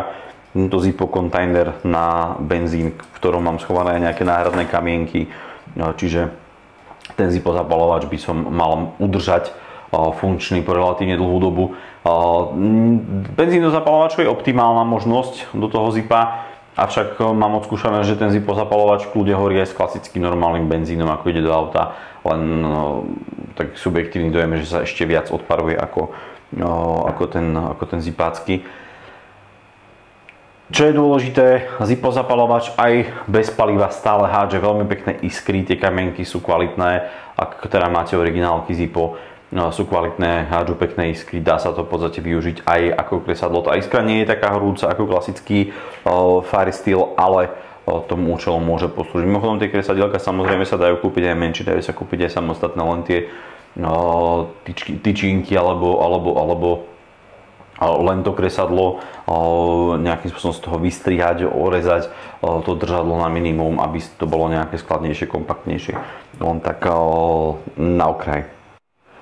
Speaker 1: tento Zippo kontajner na benzín, v ktorom mám schované nejaké náhradné kamienky, čiže ten Zippo zapalovač by som mal udržať funkčný po relatívne dlhú dobu. Benzín do zapalovaču je optimálna možnosť do toho Zippa, avšak mám odskúšané, že ten Zippo zapalovač v kľude horí aj s klasickým normálnym benzínom, ako ide do auta, len tak subjektívny dojem, že sa ešte viac odparuje ako ten Zippácky. Čo je dôležité, Zippo zapalovač aj bez paliva stále hádže veľmi pekné iskry, tie kamienky sú kvalitné, ak teda máte originálky Zippo, sú kvalitné, hádžu pekné iskry, dá sa to v podstate využiť aj ako kresadlo. Tá iskra nie je taká horúca ako klasický Firesteel, ale tomu účelom môže poslúžiť. Mimochodom tie kresadielka samozrejme sa dajú kúpiť aj menšie, dajú sa kúpiť aj samostatné, len tie tyčinky alebo len to kresadlo nejakým spôsobom z toho vystrihať, orezať to držadlo na minimum, aby to bolo nejaké skladnejšie, kompaktnejšie. Len tak na okraj.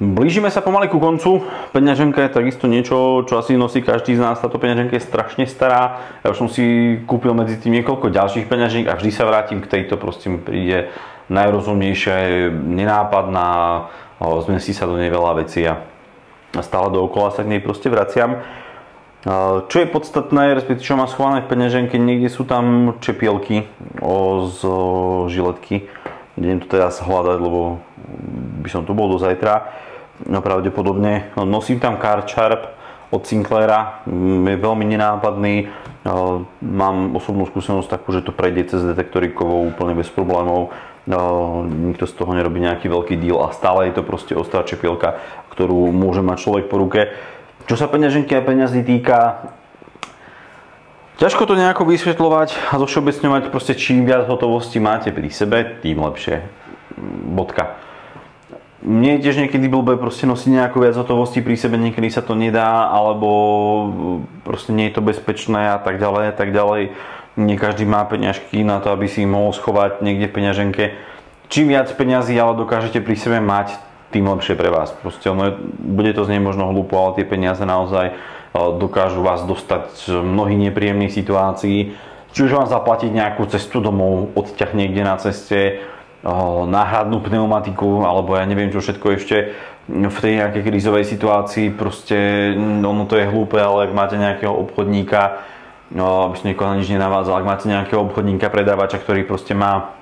Speaker 1: Blížime sa pomaly ku koncu. Peňaženka je takisto niečo, čo asi nosí každý z nás. Táto peňaženka je strašne stará. Ja už som si kúpil medzi tým niekoľko ďalších peňaženiek a vždy sa vrátim k tejto, proste mi príde najrozumnejšia, nenápadná, zmestí sa do nej veľa vecí a stále dookola sa k nej proste vraciam. Čo je podstatné, respektíve čo mám schované v peňaženke, niekde sú tam čepielky z žiletky. Idem to teraz hľadať, lebo by som tu bol do zajtra. Pravdepodobne. Nosím tam Car Sharp od Sinclaira, je veľmi nenápadný. Mám osobnú skúsenosť takú, že to prejde cez detektory kovov úplne bez problémov. Nikto z toho nerobí nejaký veľký deal a stále je to proste ostrá čepielka, ktorú môže mať človek po ruke. Čo sa peňaženky a peňazí týka, ťažko to nejako vysvetľovať a zovšeobecňovať, proste čím viac hotovosti máte pri sebe, tým lepšie. Bodka. Mne tiež niekedy blbé proste nosiť nejakú viac hotovosti pri sebe, niekedy sa to nedá, alebo proste nie je to bezpečné a tak ďalej a tak ďalej. Nie každý má peňažky na to, aby si ich mohol schovať niekde v peňaženke. Čím viac peňazí ale dokážete pri sebe mať, tým lepšie pre vás. Proste bude to znieť možno hlúpo, ale tie peniaze naozaj dokážu vás dostať z mnohých nepríjemných situácií. Či už vám zaplatiť nejakú cestu domov, odťah niekde na ceste, náhradnú pneumatiku, alebo ja neviem čo všetko ešte v tej nejakej krízovej situácii. Proste ono to je hlúpe, ale ak máte nejakého obchodníka, aby som niekoho na nič nenavádzal, ak máte nejakého obchodníka, predávača, ktorý proste má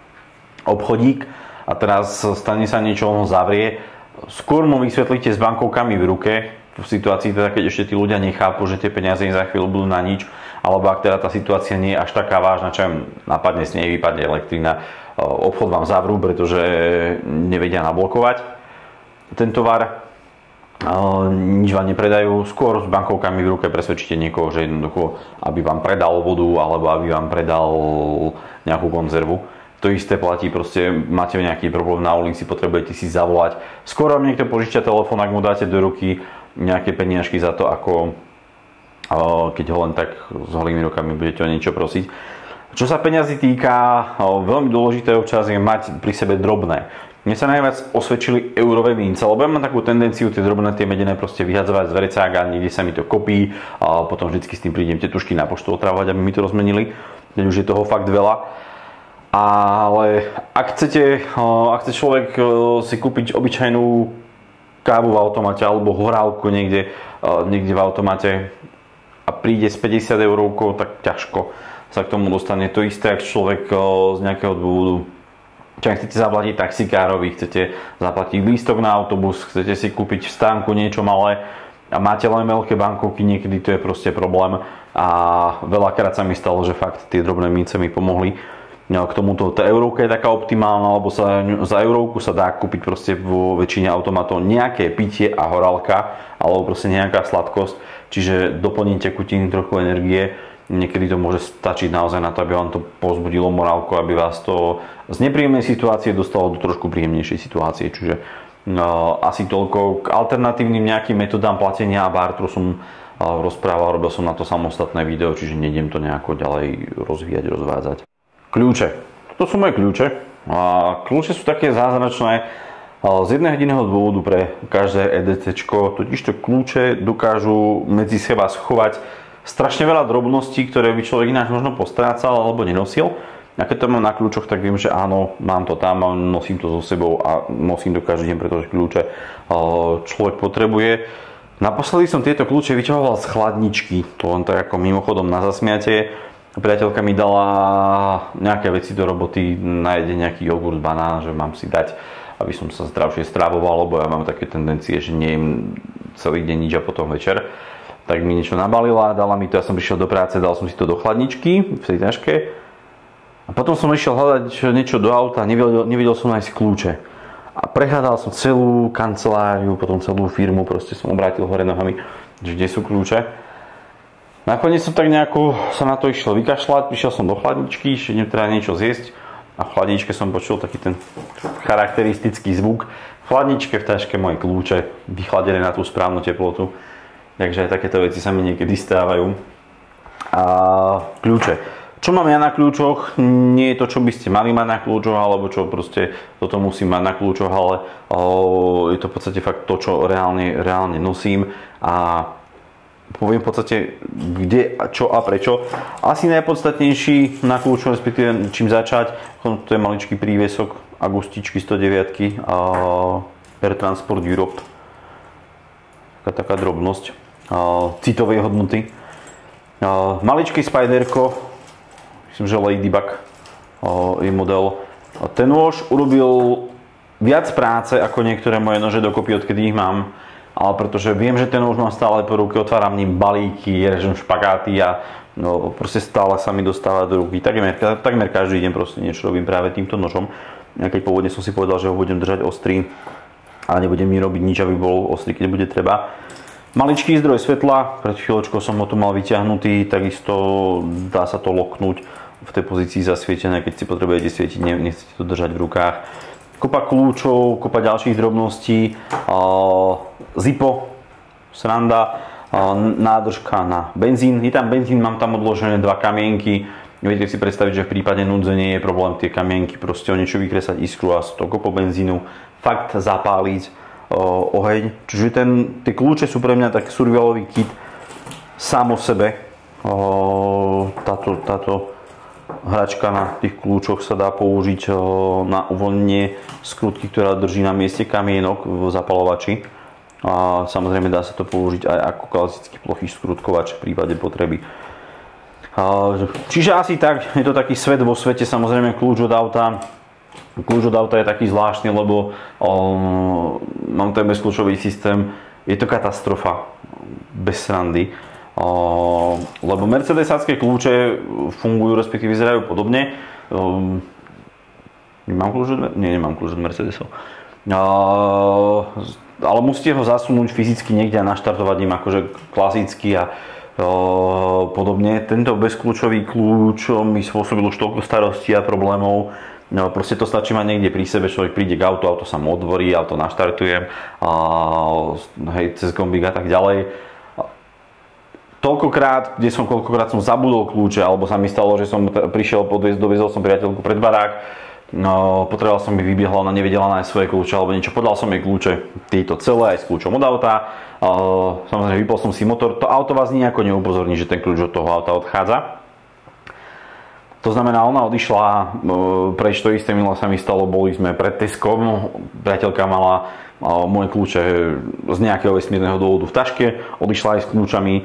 Speaker 1: obchodík a teraz stane sa niečo, on ho zavrie, skôr mu vysvetlíte s bankovkami v ruke, v situácii teda, keď ešte tí ľudia nechápu, že tie peniaze im za chvíľu budú na nič, alebo ak teda tá situácia nie je až taká vážna, čo im napadne s nej, vypadne elektrina, obchod vám zavrú, pretože nevedia nablokovať ten tovar, nič vám nepredajú, skôr s bankovkami v ruke presvedčíte niekoho, že jednoducho, aby vám predal vodu alebo aby vám predal nejakú konzervu. To isté platí, proste máte nejaký problém na ulici, potrebujete si zavolať. Skôr vám niekto požičia telefón, ak mu dáte do ruky nejaké peniažky za to, ako keď ho len tak s holými rukami budete o niečo prosiť. Čo sa peňazí týka, veľmi dôležité občas je mať pri sebe drobné. Mne sa najviac osvedčili eurové mince, lebo ja mám takú tendenciu tie drobné, tie medené proste vyhadzovať z vrecák a niekde sa mi to kopí a potom vždycky s tým prídem tetušky na poštu otravovať, aby mi to rozmenili, keď už je toho fakt veľa. Ale ak chce človek si kúpiť obyčajnú kávu v automate alebo horálku niekde v automate a príde s 50 eurovkou, tak ťažko sa k tomu dostane. To isté, ak človek z nejakého dôvodu, či chcete zaplatiť taxikárovi, chcete zaplatiť lístok na autobus, chcete si kúpiť v stánku niečo malé, a máte len veľké bankovky, niekedy to je proste problém a veľakrát sa mi stalo, že fakt tie drobné mince mi pomohli. K tomuto tá eurovka je taká optimálna, lebo za eurovku sa dá kúpiť proste vo väčšine automatov nejaké pitie a horálka, alebo proste nejaká sladkosť, čiže doplní tekutiny, trochu energie. Niekedy to môže stačiť naozaj na to, aby vám to povzbudilo morálku, aby vás to z nepríjemnej situácie dostalo do trošku príjemnejšej situácie. Čiže asi toľko k alternatívnym nejakým metodám platenia a barteru som rozprával, robil som na to samostatné video, čiže nejdem to nejako ďalej rozvíjať, rozvádzať. Kľúče. To sú moje kľúče. Kľúče sú také zázračné z jedného jediného dôvodu pre každé EDCčko, totižto kľúče dokážu medzi seba schovať strašne veľa drobností, ktoré by človek ináč možno postrácal alebo nenosil. A keď to mám na kľúčoch, tak viem, že áno, mám to tam a nosím to so sebou a nosím to každý deň, pretože kľúče človek potrebuje. Naposledy som tieto kľúče vyťahoval z chladničky, to len tak ako mimochodom na zasmiatie. Priateľka mi dala nejaké veci do roboty, nájde nejaký jogurt, banán, že mám si dať, aby som sa zdravšie strávoval, lebo ja mám také tendencie, že nejem celý deň nič a potom večer. Tak mi niečo nabalila, dala mi to, ja som prišiel do práce, dal som si to do chladničky v tej taške. A potom som išiel hľadať niečo do auta, nevedel som nájsť kľúče. A prehľadal som celú kanceláriu, potom celú firmu, proste som obrátil hore nohami, že kde sú kľúče. Nakoniec som tak nejako sa na to išiel vykašľať, prišiel som do chladničky, ešte idem teda niečo zjesť a v chladničke som počul taký ten charakteristický zvuk. V chladničke v taške moje kľúče, vychladené na tú správnu teplotu, takže aj takéto veci sa mi niekedy stávajú. A kľúče. Čo mám ja na kľúčoch, nie je to, čo by ste mali mať na kľúčoch, alebo čo proste toto musím mať na kľúčoch, ale je to v podstate fakt to, čo reálne nosím a poviem v podstate kde, čo a prečo. Asi najpodstatnejší na kľúčoch, respektíve čím začať, to je maličký prívesok Agustičky 109 Air Transport Europe. Taká drobnosť citovej hodnoty. Maličký Spiderko, myslím, že Ladybug je model. Ten nôž urobil viac práce ako niektoré moje nože dokopy, odkedy ich mám. Ale pretože viem, že ten nôž mám stále po ruke, otváram ním balíky, režem špagáty a proste stále sa mi dostáva do ruky. Takmer každý deň proste niečo robím práve týmto nožom. Ja keď pôvodne som si povedal, že ho budem držať ostrý a nebudem mi robiť nič, aby bol ostrý, keď bude treba. Maličký zdroj svetla, pred chvíľočkou som ho tu mal vyťahnutý, takisto dá sa to loknúť v tej pozícii zasvietené, keď si potrebujete svietiť, nechcete to držať v rukách. Kopa kľúčov, kopa ďalších drobností, Zippo, sranda, nádržka na benzín. Je tam benzín, mám tam odložené 2 kamienky. Viete si predstaviť, že v prípade núdze nie je problém tie kamienky proste o niečo vykresať iskru a to kopo benzínu fakt zapáliť oheň. Čiže tie kľúče sú pre mňa taký survivalový kit sám o sebe. Táto hračka na tých kľúčoch sa dá použiť na uvoľnenie skrutky, ktorá drží na mieste kamienok v zapalovači. A samozrejme dá sa to použiť aj ako klasický plochý skrutkovač v prípade potreby. Čiže asi tak, je to taký svet vo svete, samozrejme kľúč od auta. Kľúč od auta je taký zvláštny, lebo mám ten bezkľúčový systém, je to katastrofa, bez srandy. Lebo mercedesácké kľúče fungujú, respektíve vyzerajú podobne. Nemám kľúč od Mercedesov. Ale musíte ho zasunúť fyzicky niekde a naštartovať im akože klasicky a podobne. Tento bezkľúčový kľúč mi spôsobil už toľko starostí a problémov. Proste to stačí mať niekde pri sebe, človek príde k auto sa mu otvorí, auto naštartujem, cez gombík a tak ďalej. Koľkokrát som zabudol kľúče, alebo sa mi stalo, že som prišiel, doviezol som priateľku pred barák, potreboval som, by vybiehla, ona nevedela nájsť svoje kľúče alebo niečo, podal som jej kľúče, tieto celé, aj s kľúčom od auta, samozrejme vypol som si motor, to auto vás nejako neupozorní, že ten kľúč od toho auta odchádza. To znamená, ona odišla, preč to isté milo sa mi stalo, boli sme pred Teskom, priateľka mala moje kľúče z nejakého vesmírneho dôvodu v taške, odišla aj s kľúčami.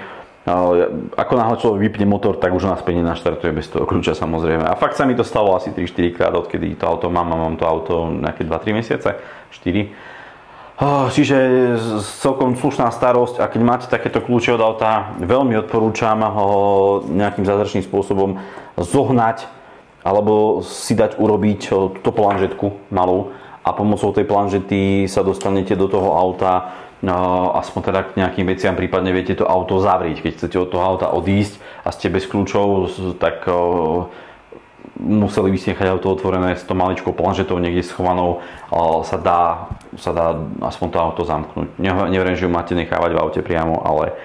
Speaker 1: Ako náhle človek vypne motor, tak už naspäť nenaštartuje bez toho kľúča, samozrejme. A fakt sa mi to stalo asi 3-4 krát, odkedy to auto mám to auto nejaké 2-3 mesiace, 4. Čiže celkom slušná starosť a keď máte takéto kľúče od auta, veľmi odporúčam ho nejakým zázračným spôsobom zohnať alebo si dať urobiť túto planžetku malú a pomocou tej planžety sa dostanete do toho auta aspoň teda k nejakým veciam, prípadne viete to auto zavrieť. Keď chcete od toho auta odísť a ste bez kľúčov, tak museli by ste nechať auto otvorené s tou maličkou planžetou niekde schovanou, sa dá aspoň to auto zamknúť. Neverím, že ju máte nechávať v aute priamo, ale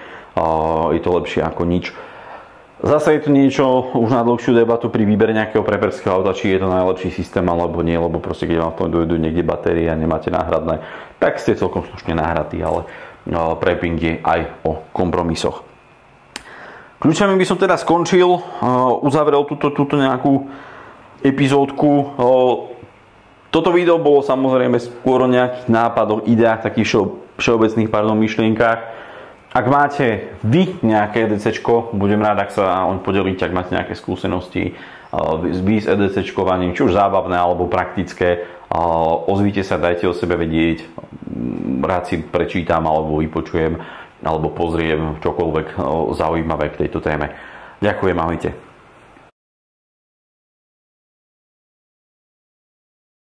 Speaker 1: je to lepšie ako nič. Zase je to niečo už na dlhšiu debatu pri výbere nejakého preperského auta, či je to najlepší systém alebo nie, lebo proste keď vám v tom dojdu niekde batérie a nemáte náhradné, tak ste celkom slušne nahratí, ale prepping je aj o kompromisoch. Kľúčami by som teda skončil, uzavrel túto nejakú epizódku. Toto video bolo samozrejme skôr o nejakých nápadoch, ideách, takých všeobecných myšlienkách. Ak máte vy nejaké EDCčko, budem rád, ak sa oň podelíte, ak máte nejaké skúsenosti s EDCčkovaním, či už zábavné alebo praktické. Ozvite sa, dajte o sebe vedieť, rád si prečítam alebo vypočujem alebo pozriem čokoľvek zaujímavé k tejto téme. Ďakujem, ahojte.